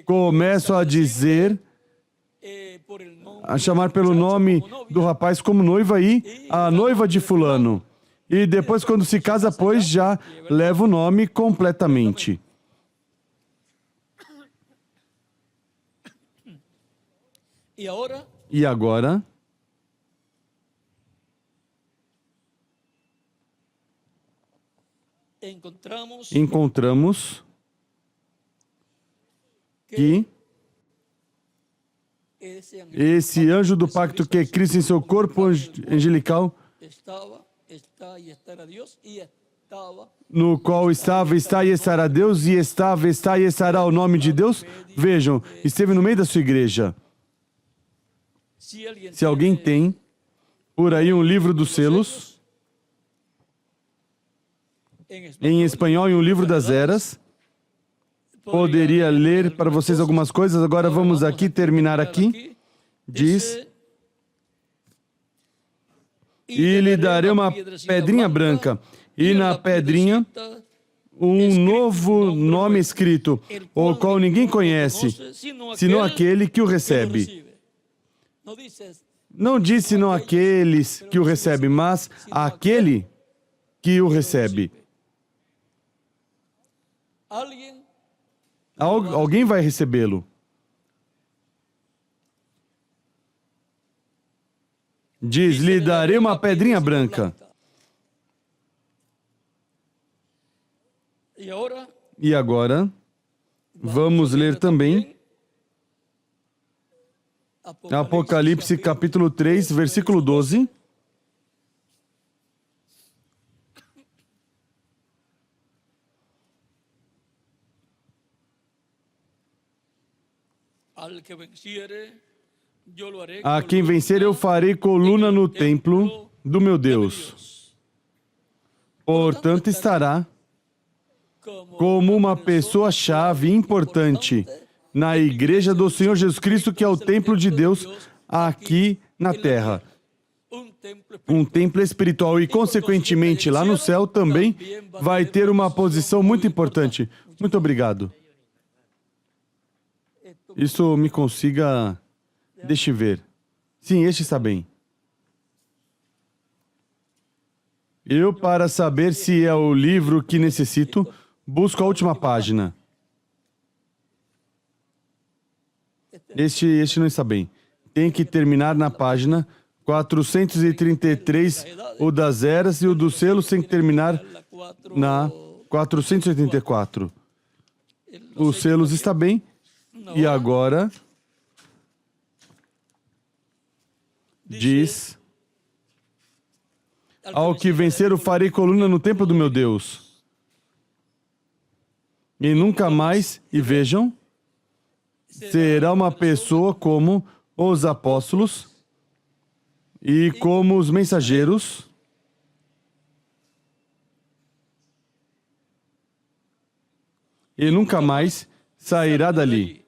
[SPEAKER 1] começam a dizer, a chamar pelo nome do rapaz como noiva aí, a noiva de fulano. E depois, quando se casa, pois, já leva o nome completamente. E agora, encontramos que esse anjo do pacto que é Cristo em seu corpo angelical, no qual estava, está e estará Deus, e estava, está e estará o nome de Deus, vejam, esteve no meio da sua igreja. Se alguém tem por aí um livro dos selos, em espanhol, em um livro das eras, poderia ler para vocês algumas coisas. Agora vamos aqui, terminar aqui. Diz, e lhe darei uma pedrinha branca, e na pedrinha um novo nome escrito, o qual ninguém conhece, senão aquele que o recebe. Não disse não aqueles que o recebem, mas aquele que o recebe. Alguém vai recebê-lo. Diz, lhe darei uma pedrinha branca. E agora, vamos ler também Apocalipse capítulo 3, versículo 12. A quem vencer eu farei coluna no templo do meu Deus. Portanto, estará como uma pessoa-chave importante na igreja do Senhor Jesus Cristo, que é o templo de Deus aqui na terra. Um templo espiritual e, consequentemente, lá no céu também vai ter uma posição muito importante. Muito obrigado. Isso me consiga... Deixe ver. Sim, este está bem. Eu, para saber se é o livro que necessito, busco a última página. Este não está bem. Tem que terminar na página 433, o das eras, e o dos selos tem que terminar na 484. Os selos está bem. E agora... diz, ao que vencer eu farei coluna no templo do meu Deus. E nunca mais, e vejam, será uma pessoa como os apóstolos e como os mensageiros, e nunca mais sairá dali.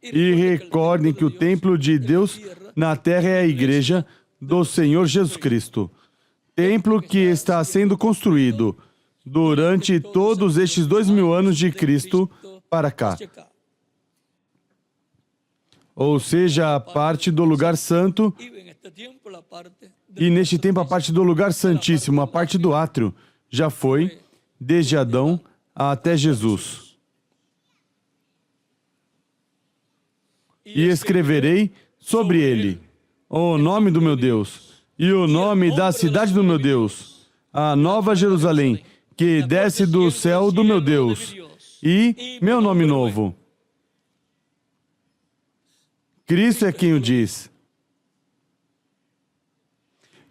[SPEAKER 1] E recordem que o templo de Deus na terra é a igreja do Senhor Jesus Cristo. Templo que está sendo construído durante todos estes 2000 anos de Cristo para cá. Ou seja, a parte do lugar santo, e neste tempo a parte do lugar santíssimo, a parte do átrio, já foi desde Adão até Jesus. E escreverei sobre ele o nome do meu Deus e o nome da cidade do meu Deus, a nova Jerusalém, que desce do céu do meu Deus, e meu nome novo. Cristo é quem o diz.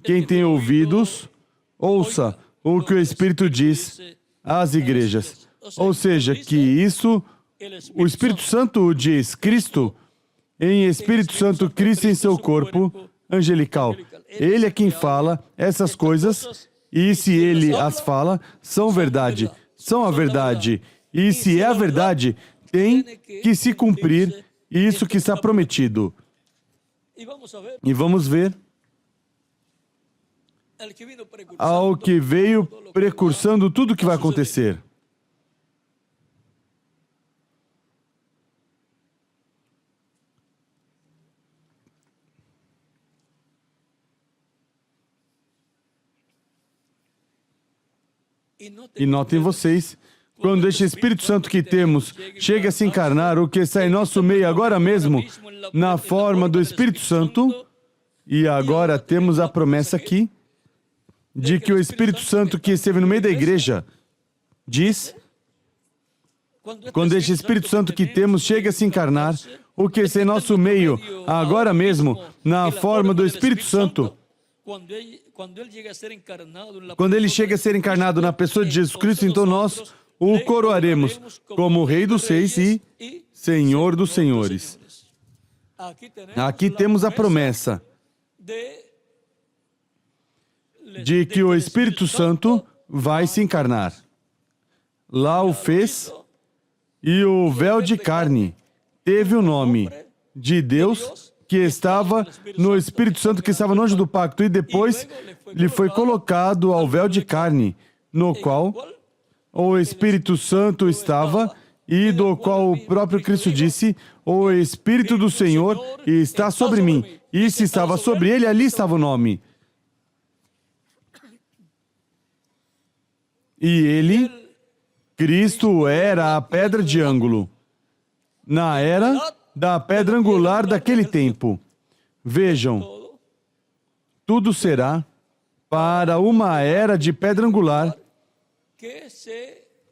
[SPEAKER 1] Quem tem ouvidos, ouça o que o Espírito diz às igrejas. Ou seja, que isso, o Espírito Santo o diz, Cristo, em Espírito Santo, Cristo em seu corpo angelical. Ele é quem fala essas coisas, e se ele as fala, são verdade, são a verdade. E se é a verdade, tem que se cumprir isso que está prometido. E vamos ver ao que veio precursando tudo o que vai acontecer. E notem vocês, quando este Espírito Santo que temos chega a se encarnar, o que está em nosso meio agora mesmo, na forma do Espírito Santo, e agora temos a promessa aqui, de que o Espírito Santo que esteve no meio da igreja, diz, quando este Espírito Santo que temos chega a se encarnar, o que está em nosso meio agora mesmo, na forma do Espírito Santo, quando ele chega a ser encarnado na pessoa de Jesus Cristo, então nós o coroaremos como Rei dos Reis e Senhor dos Senhores. Aqui temos a promessa de que o Espírito Santo vai se encarnar. Lá o fez, e o véu de carne teve o nome de Deus, que estava no Espírito Santo, que estava no anjo do pacto, e depois lhe foi colocado ao véu de carne, no qual o Espírito Santo estava, e do qual o próprio Cristo disse: o Espírito do Senhor está sobre mim. E se estava sobre ele, ali estava o nome. E ele, Cristo, era a pedra de ângulo, na era da pedra angular daquele tempo. Vejam, tudo será para uma era de pedra angular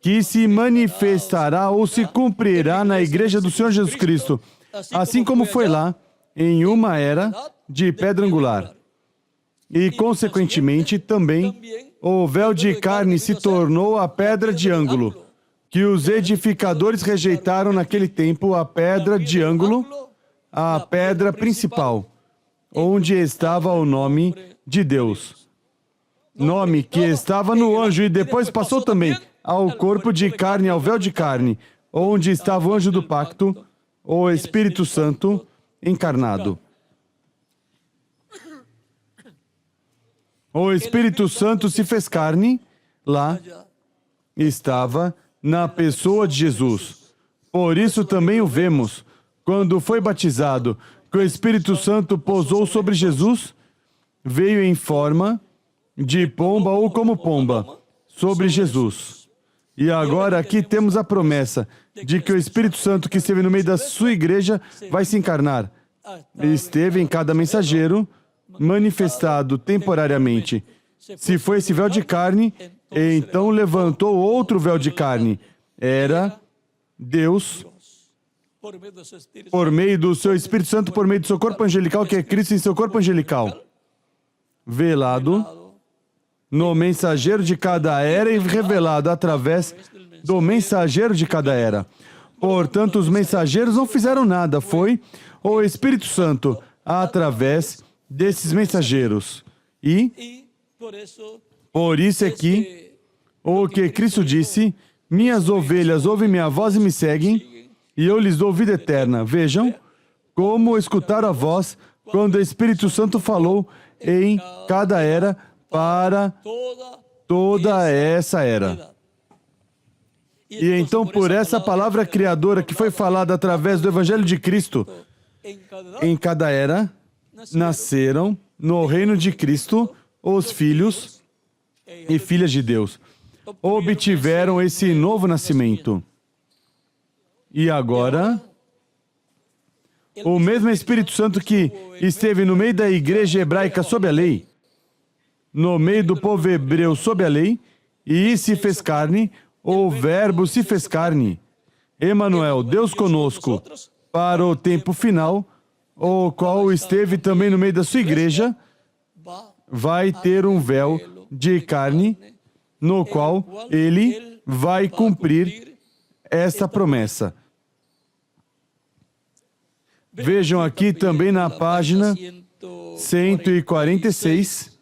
[SPEAKER 1] que se manifestará ou se cumprirá na Igreja do Senhor Jesus Cristo, assim como foi lá, em uma era de pedra angular. E, consequentemente, também, o véu de carne se tornou a pedra de ângulo, que os edificadores rejeitaram naquele tempo, a pedra de ângulo, a pedra principal, onde estava o nome de Deus. Nome que estava no anjo e depois passou também ao corpo de carne, ao véu de carne, onde estava o anjo do pacto, o Espírito Santo encarnado. O Espírito Santo se fez carne, lá estava na pessoa de Jesus. Por isso também o vemos, quando foi batizado, que o Espírito Santo pousou sobre Jesus, veio em forma de pomba ou como pomba, sobre Jesus. E agora aqui temos a promessa de que o Espírito Santo que esteve no meio da sua igreja vai se encarnar. Esteve em cada mensageiro, manifestado temporariamente. Se foi esse véu de carne, então levantou outro véu de carne. Era Deus, por meio do seu Espírito Santo, por meio do seu corpo angelical, que é Cristo em seu corpo angelical, velado no mensageiro de cada era e revelado através do mensageiro de cada era. Portanto, os mensageiros não fizeram nada, foi o Espírito Santo através desses mensageiros. E, por isso é que, o que Cristo disse: minhas ovelhas ouvem minha voz e me seguem, e eu lhes dou vida eterna. Vejam como escutaram a voz quando o Espírito Santo falou em cada era para toda essa era. E então, por essa palavra criadora que foi falada através do Evangelho de Cristo, em cada era, nasceram no reino de Cristo os filhos e filhas de Deus. Obtiveram esse novo nascimento. E agora, o mesmo Espírito Santo que esteve no meio da igreja hebraica sob a lei, no meio do povo hebreu sob a lei, e se fez carne, o Verbo se fez carne. Emanuel, Deus conosco, para o tempo final, o qual esteve também no meio da sua igreja, vai ter um véu de carne, no qual ele vai cumprir esta promessa. Vejam aqui também na página 146,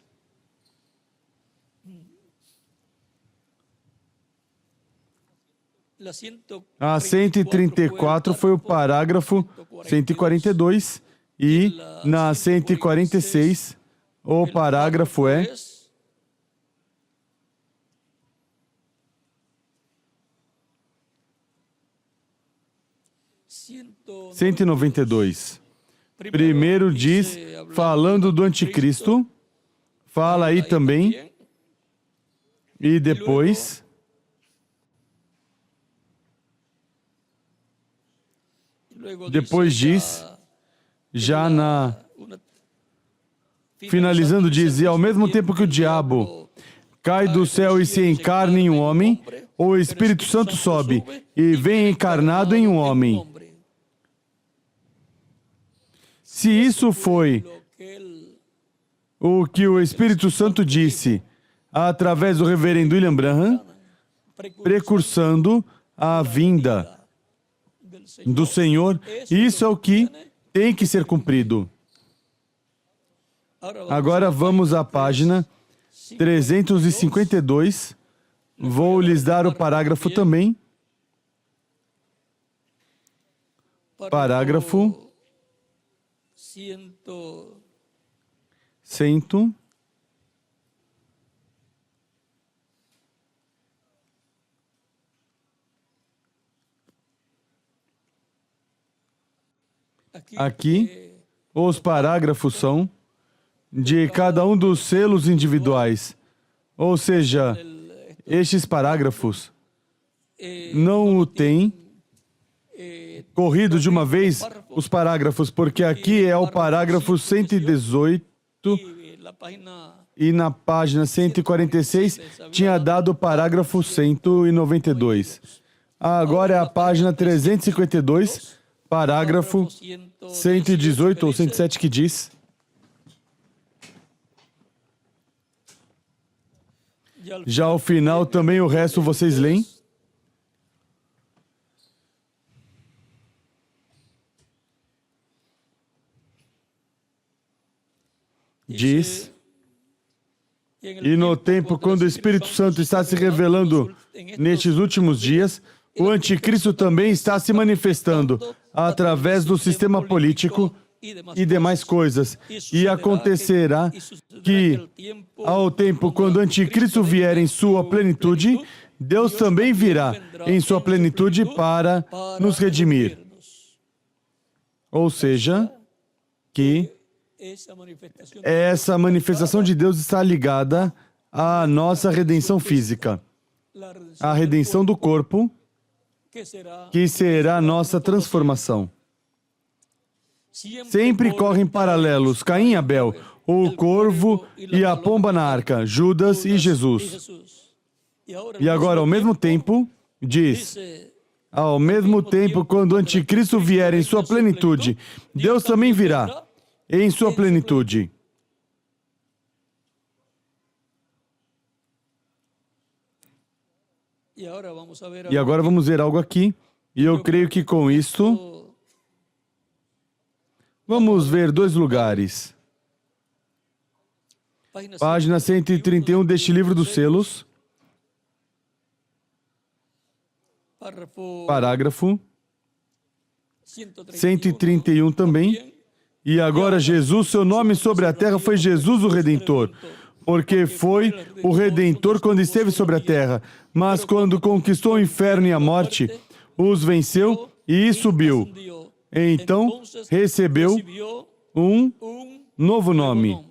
[SPEAKER 1] a 134 foi o parágrafo 142 e na 146 o parágrafo é 192. Primeiro diz, falando do anticristo, fala aí também, e depois diz, já finalizando, diz: e ao mesmo tempo que o diabo cai do céu e se encarna em um homem, o Espírito Santo sobe e vem encarnado em um homem. Se isso foi o que o Espírito Santo disse através do reverendo William Branham, precursando a vinda do Senhor, isso é o que tem que ser cumprido. Agora vamos à página 352. Vou lhes dar o parágrafo também. Parágrafo 100. Aqui, os parágrafos são de cada um dos selos individuais. Ou seja, estes parágrafos não o têm corrido de uma vez os parágrafos, porque aqui é o parágrafo 118 e na página 146 tinha dado o parágrafo 192. Agora é a página 352, parágrafo 118 ou 107 que diz: já ao final também o resto vocês leem? Diz: e no tempo quando o Espírito Santo está se revelando nestes últimos dias, o anticristo também está se manifestando através do sistema político e demais coisas. E acontecerá que, ao tempo quando o anticristo vier em sua plenitude, Deus também virá em sua plenitude para nos redimir. Ou seja, que essa manifestação de Deus está ligada à nossa redenção física, à redenção do corpo, que será a nossa transformação. Sempre correm paralelos, Caim e Abel, o corvo e a pomba na arca, Judas e Jesus. E agora, ao mesmo tempo, diz: ao mesmo tempo, quando o anticristo vier em sua plenitude, Deus também virá em sua plenitude. E agora vamos ver algo aqui, e eu creio que com isto vamos ver dois lugares. Página 131 deste livro dos selos, parágrafo 131 também. E agora Jesus, seu nome sobre a terra foi Jesus o Redentor, porque foi o Redentor quando esteve sobre a terra, mas quando conquistou o inferno e a morte, os venceu e subiu. Então, recebeu um novo nome.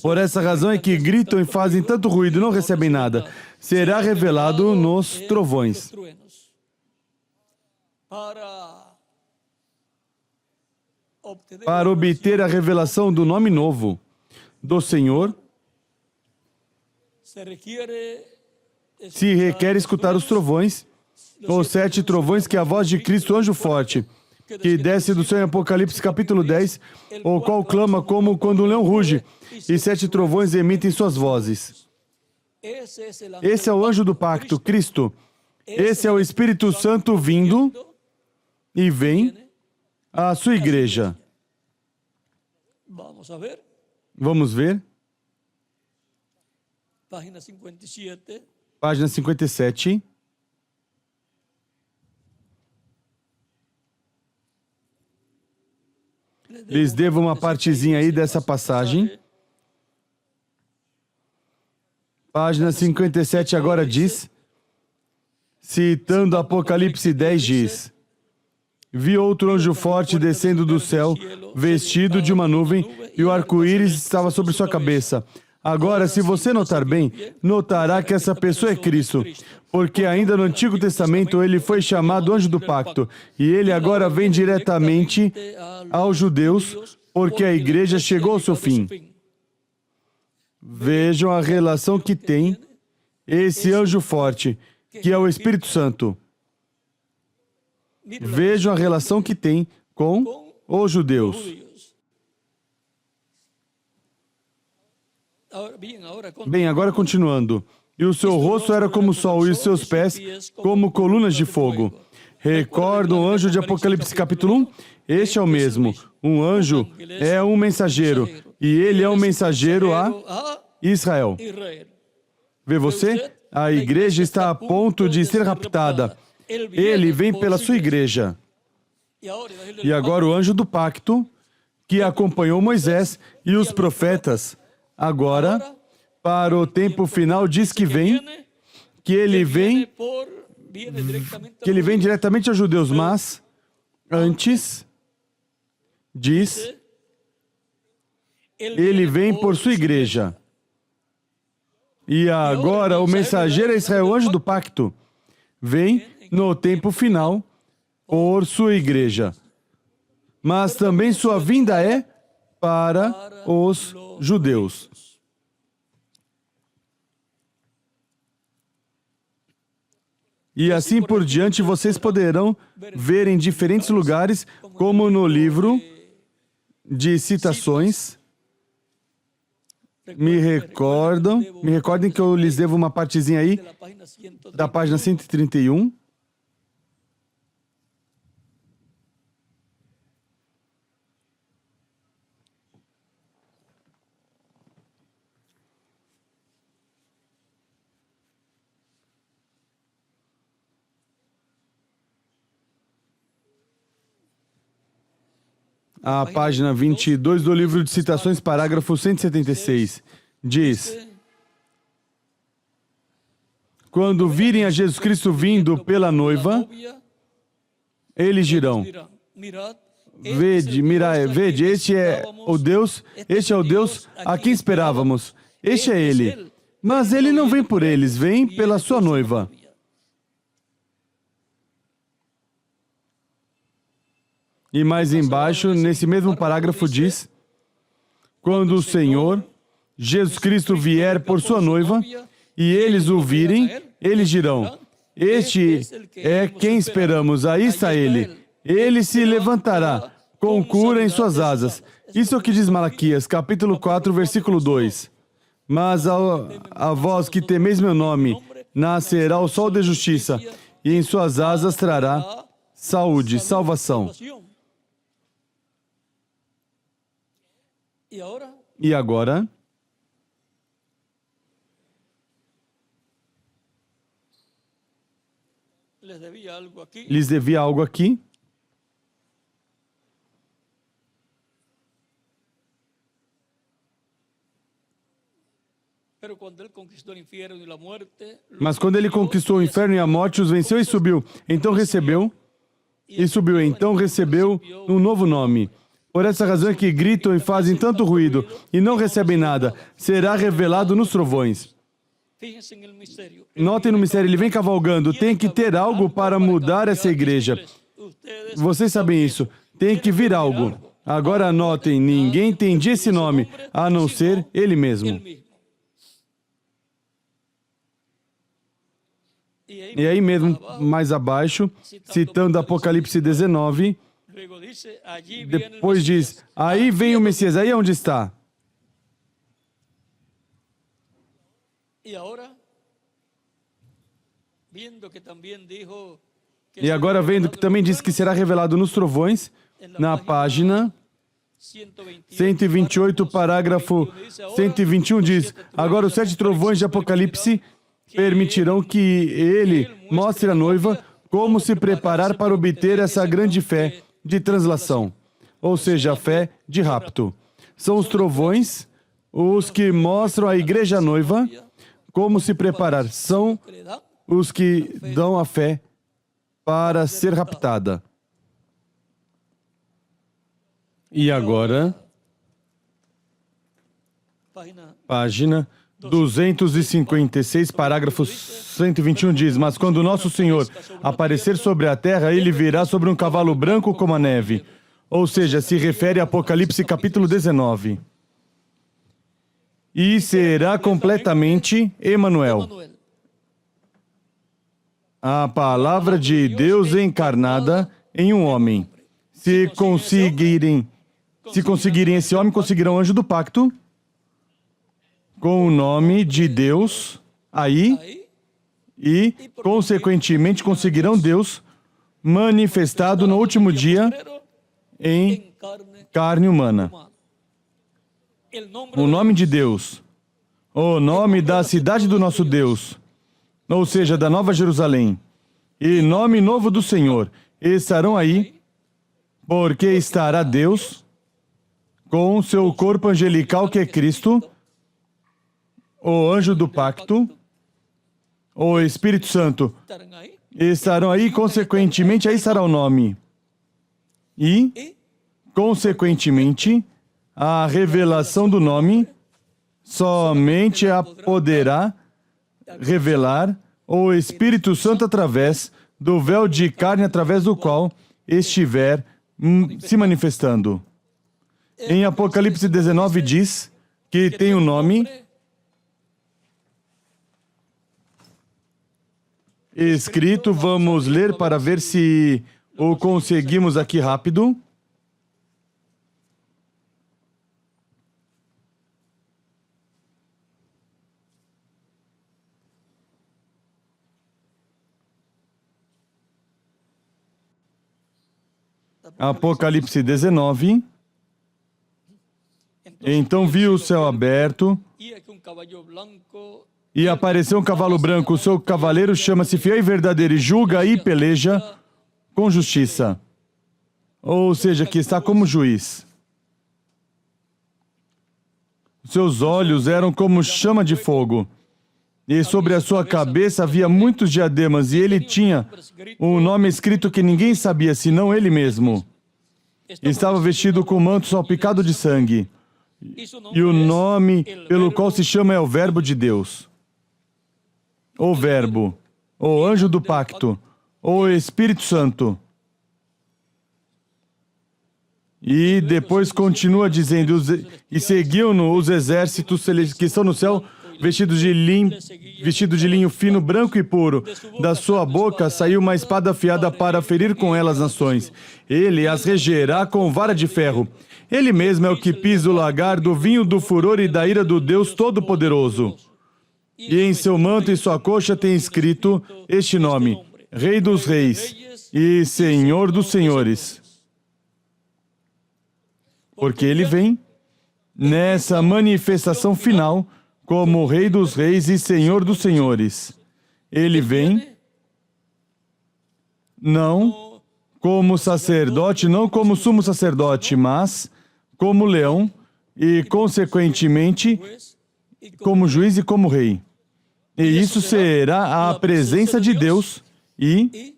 [SPEAKER 1] Por essa razão é que gritam e fazem tanto ruído e não recebem nada. Será revelado nos trovões. Para obter a revelação do nome novo do Senhor, se requer escutar os trovões, os 7 trovões, que é a voz de Cristo, anjo forte, que desce do céu em Apocalipse capítulo 10, o qual clama como quando um leão ruge, e 7 trovões emitem suas vozes. Esse é o anjo do pacto, Cristo. Esse é o Espírito Santo vindo e vem à sua igreja. Vamos ver. Página 57. Lhes devo uma partezinha aí dessa passagem. Página 57 agora diz, citando Apocalipse 10, diz: vi outro anjo forte descendo do céu, vestido de uma nuvem, e o arco-íris estava sobre sua cabeça. Agora, se você notar bem, notará que essa pessoa é Cristo, porque ainda no Antigo Testamento ele foi chamado anjo do pacto, e ele agora vem diretamente aos judeus, porque a igreja chegou ao seu fim. Vejam a relação que tem esse anjo forte, que é o Espírito Santo. Vejam a relação que tem com os judeus. Bem, agora continuando. E o seu rosto era como o sol, e os seus pés como colunas de fogo. Recordam o anjo de Apocalipse capítulo 1? Este é o mesmo. Um anjo é um mensageiro, e ele é um mensageiro a Israel. Vê você? A igreja está a ponto de ser raptada. Ele vem pela sua igreja. E agora o anjo do pacto, que acompanhou Moisés e os profetas, agora, para o tempo final, diz que ele vem diretamente aos judeus, mas antes, diz, ele vem por sua igreja. E agora o mensageiro é Israel, o anjo do pacto, vem no tempo final por sua igreja. Mas também sua vinda é para os judeus. E assim por diante vocês poderão ver em diferentes lugares, como no livro de citações. Me recordem que eu lhes devo uma partezinha aí, da página 131. A página 22 do livro de citações, parágrafo 176, diz: quando virem a Jesus Cristo vindo pela noiva, eles dirão, vede, este é o Deus a quem esperávamos, este é ele. Mas ele não vem por eles, vem pela sua noiva. E mais embaixo, nesse mesmo parágrafo diz, quando o Senhor, Jesus Cristo, vier por sua noiva, e eles o virem, eles dirão, este é quem esperamos, aí está ele. Ele se levantará com cura em suas asas. Isso é o que diz Malaquias, capítulo 4, versículo 2. Mas a vós que temeis meu nome, nascerá o sol de justiça, e em suas asas trará saúde, salvação. E agora, lhes devia algo aqui. Mas quando ele conquistou o inferno e a morte, os venceu e subiu. Então recebeu um novo nome. Por essa razão é que gritam e fazem tanto ruído e não recebem nada. Será revelado nos trovões. Notem no mistério, ele vem cavalgando. Tem que ter algo para mudar essa igreja. Vocês sabem isso. Tem que vir algo. Agora notem, ninguém entendia esse nome, a não ser ele mesmo. E aí mesmo, mais abaixo, citando Apocalipse 19, depois diz, aí vem o Messias, aí onde está? E agora vendo que também diz que será revelado nos trovões, na página 128, parágrafo 121 diz, agora os 7 trovões de Apocalipse permitirão que ele mostre à noiva como se preparar para obter essa grande fé de translação, ou seja, a fé de rapto. São os trovões os que mostram à igreja noiva como se preparar. São os que dão a fé para ser raptada. E agora, página 256, parágrafo 121 diz, mas quando nosso Senhor aparecer sobre a terra, ele virá sobre um cavalo branco como a neve. Ou seja, se refere a Apocalipse capítulo 19. E será completamente Emanuel. A palavra de Deus encarnada em um homem. Se conseguirem esse homem, conseguirão o anjo do pacto, com o nome de Deus aí, e, consequentemente, conseguirão Deus manifestado no último dia em carne humana. O nome de Deus, o nome da cidade do nosso Deus, ou seja, da Nova Jerusalém, e nome novo do Senhor, estarão aí, porque estará Deus com seu corpo angelical que é Cristo, o anjo do pacto, o Espírito Santo, estarão aí, consequentemente, aí estará o nome. E, consequentemente, a revelação do nome somente a poderá revelar o Espírito Santo através do véu de carne através do qual estiver se manifestando. Em Apocalipse 19 diz que tem um nome escrito. Vamos ler para ver se o conseguimos aqui rápido. Apocalipse 19. Então vi o céu aberto e apareceu um cavalo branco. O seu cavaleiro chama-se Fiel e Verdadeiro e julga e peleja com justiça. Ou seja, que está como juiz. Seus olhos eram como chama de fogo. E sobre a sua cabeça havia muitos diademas, e ele tinha um nome escrito que ninguém sabia, senão ele mesmo. Estava vestido com um manto salpicado de sangue. E o nome pelo qual se chama é o Verbo de Deus. O Verbo, o Anjo do Pacto, o Espírito Santo. E depois continua dizendo, e seguiam-no os exércitos que estão no céu, vestidos de linho fino, branco e puro. Da sua boca saiu uma espada afiada para ferir com ela as nações. Ele as regerá com vara de ferro. Ele mesmo é o que pisa o lagar do vinho do furor e da ira do Deus Todo-Poderoso. E em seu manto e sua coxa tem escrito este nome: Rei dos Reis e Senhor dos Senhores. Porque ele vem nessa manifestação final como Rei dos Reis e Senhor dos Senhores. Ele vem não como sacerdote, não como sumo sacerdote, mas como leão e, consequentemente, como juiz e como rei. E isso será a presença de Deus e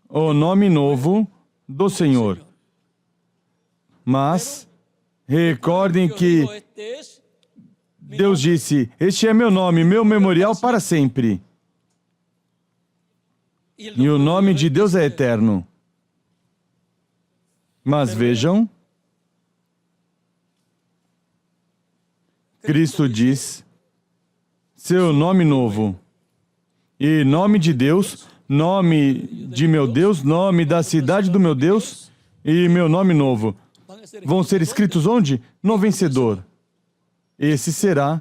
[SPEAKER 1] o nome novo do Senhor. Mas recordem que Deus disse, este é meu nome, meu memorial para sempre. E o nome de Deus é eterno. Mas vejam, Cristo diz, seu nome novo. E nome de Deus, nome de meu Deus, nome da cidade do meu Deus e meu nome novo. Vão ser escritos onde? No vencedor. Esse será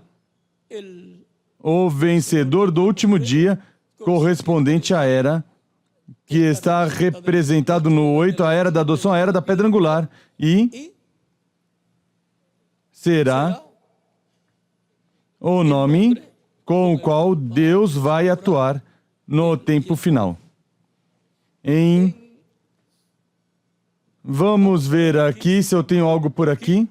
[SPEAKER 1] o vencedor do último dia, correspondente à era que está representado no 8, a era da adoção, a era da pedra angular, e será o nome com o qual Deus vai atuar no tempo final. Vamos ver aqui se eu tenho algo por aqui.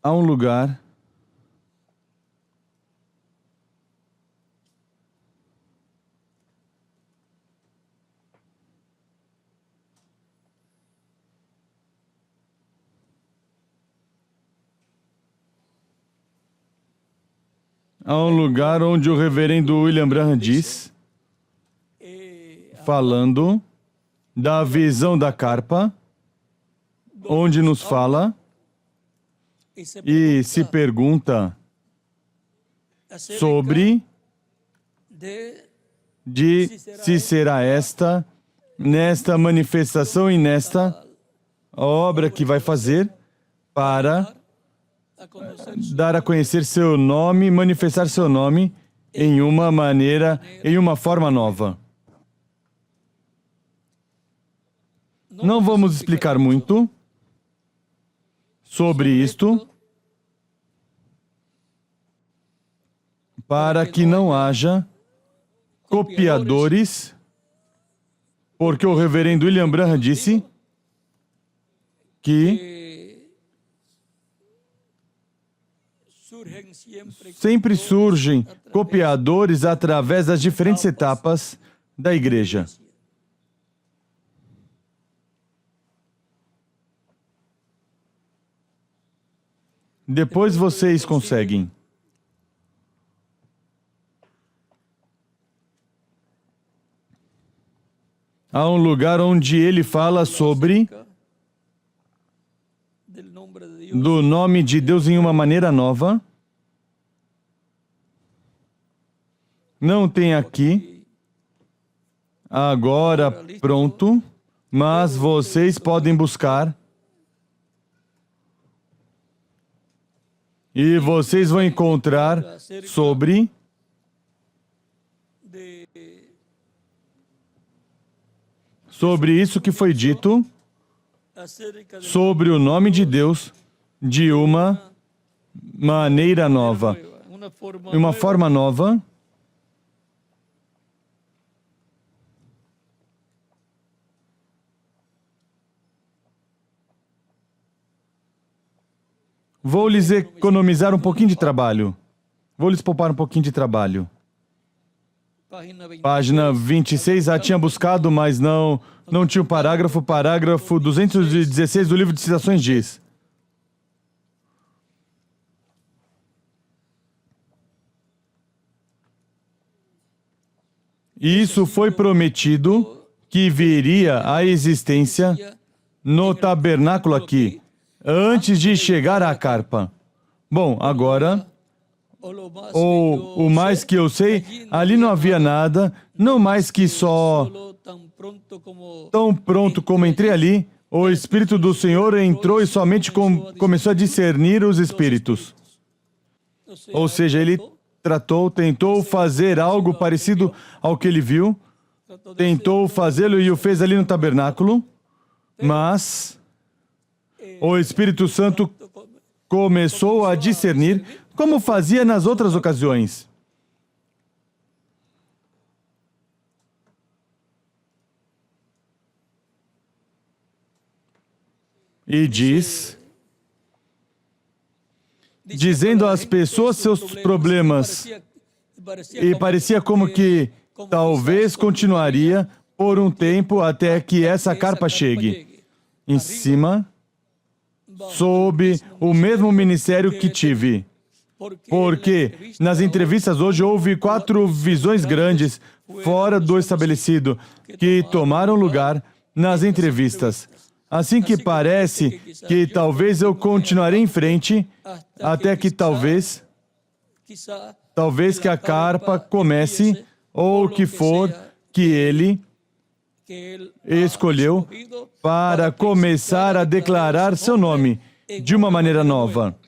[SPEAKER 1] Há um lugar onde o reverendo William Branham diz, falando da visão da carpa, onde nos fala e se pergunta sobre se será nesta manifestação e nesta obra que vai fazer para dar a conhecer seu nome, manifestar seu nome em uma maneira, em uma forma nova. Não vamos explicar muito sobre isto, para que não haja copiadores, porque o reverendo William Branham disse que sempre surgem copiadores através das diferentes etapas da igreja. Depois vocês conseguem. Há um lugar onde ele fala sobre do nome de Deus em uma maneira nova. Não tem aqui, agora pronto, mas vocês podem buscar e vocês vão encontrar sobre isso que foi dito, sobre o nome de Deus de uma maneira nova, uma forma nova. Vou lhes economizar um pouquinho de trabalho. Vou lhes poupar um pouquinho de trabalho. Página 26, tinha buscado, mas não tinha o parágrafo. Parágrafo 216 do livro de citações diz: isso foi prometido que viria à existência no tabernáculo aqui, antes de chegar à carpa. Bom, agora, o mais que eu sei, ali não havia nada, não mais que só tão pronto como entrei ali, o Espírito do Senhor entrou e somente começou a discernir os Espíritos. Ou seja, ele tentou fazer algo parecido ao que ele viu, tentou fazê-lo e o fez ali no tabernáculo, mas o Espírito Santo começou a discernir, como fazia nas outras ocasiões. E dizendo às pessoas seus problemas, e parecia como que talvez continuaria por um tempo até que essa carpa chegue. Em cima, sob o mesmo ministério que tive. Porque nas entrevistas hoje houve 4 visões grandes, fora do estabelecido, que tomaram lugar nas entrevistas. Assim que parece que talvez eu continuarei em frente, até que talvez que a carpa comece, ou o que for que ele escolheu para começar a declarar seu nome de uma maneira nova.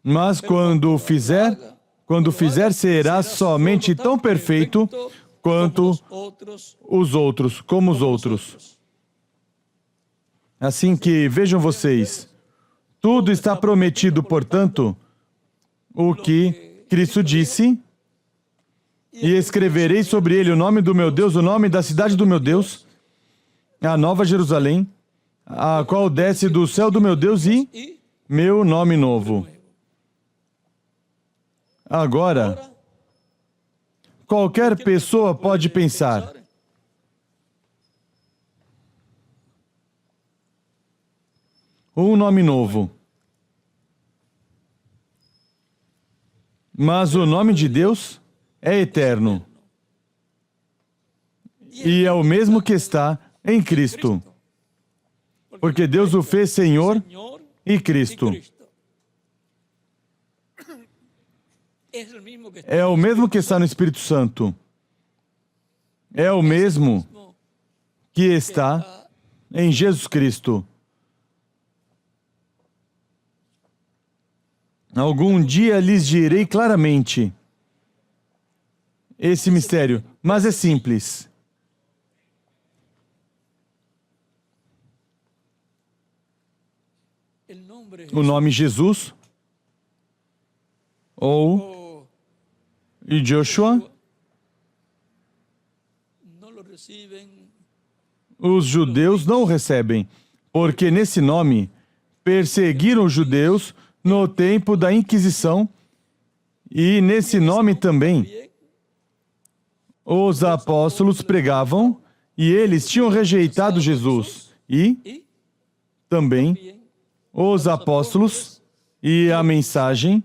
[SPEAKER 1] Mas quando fizer, será somente tão perfeito quanto os outros, como os outros. Assim que, vejam vocês, tudo está prometido, portanto, o que Cristo disse, e escreverei sobre ele o nome do meu Deus, o nome da cidade do meu Deus, a Nova Jerusalém, a qual desce do céu do meu Deus, e meu nome novo. Agora, qualquer pessoa pode pensar: um nome novo. Mas o nome de Deus é eterno. E é o mesmo que está em Cristo. Porque Deus o fez Senhor e Cristo. É o mesmo que está no Espírito Santo. É o mesmo que está em Jesus Cristo. Algum dia lhes direi claramente esse mistério, mas é simples. o nome Jesus ou Joshua, os judeus não o recebem, porque nesse nome perseguiram os judeus no tempo da Inquisição, e nesse nome também os apóstolos pregavam, e eles tinham rejeitado Jesus. E também os apóstolos e a mensagem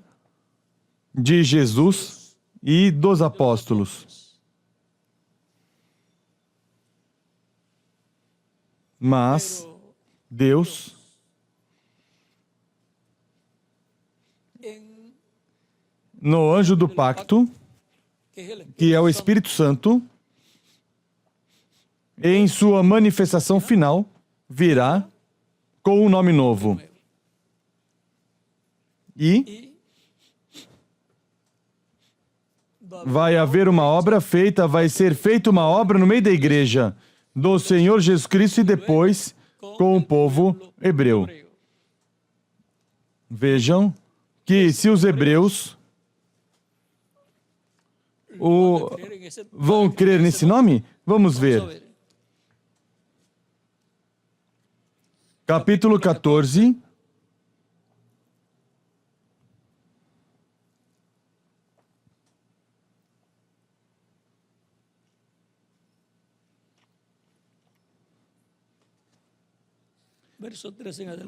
[SPEAKER 1] de Jesus e dos apóstolos. Mas Deus, no anjo do pacto, que é o Espírito Santo, em sua manifestação final, virá com um nome novo. E vai haver uma obra feita, vai ser feita uma obra no meio da igreja do Senhor Jesus Cristo e depois com o povo hebreu. Vejam que se os hebreus vão crer nesse nome, vamos ver. Capítulo 14.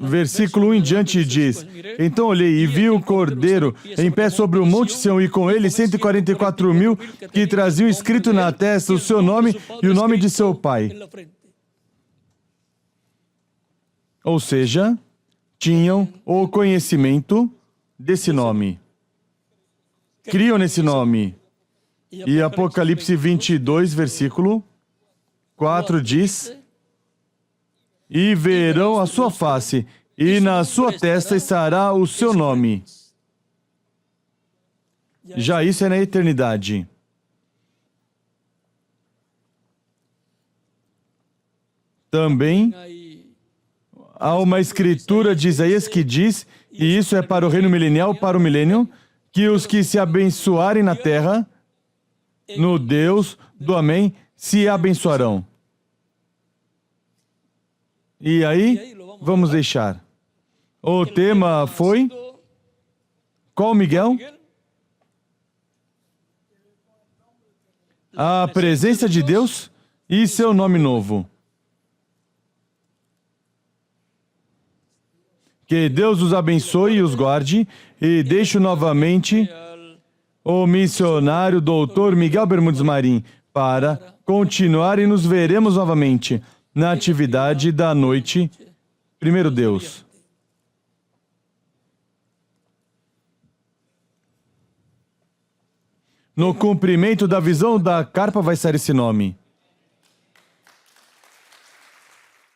[SPEAKER 1] Versículo 1 em diante diz: Então olhei e vi o Cordeiro em pé sobre o monte Sião, e com ele 144.000 que traziam escrito na testa o seu nome e o nome de seu pai. Ou seja, tinham o conhecimento desse nome. Criam nesse nome. E Apocalipse 22, versículo 4 diz: E verão a sua face, e na sua testa estará o seu nome. Já isso é na eternidade. Também há uma escritura de Isaías que diz, e isso é para o reino milenial, para o milênio, que os que se abençoarem na terra, no Deus do Amém, se abençoarão. E aí, vamos deixar. O tema foi... Qual, Miguel? A presença de Deus e seu nome novo. Que Deus os abençoe e os guarde, e deixo novamente o missionário Dr. Miguel Bermudes Marim para continuar, e nos veremos novamente na atividade da noite. Primeiro Deus. No cumprimento da visão da carpa vai ser esse nome.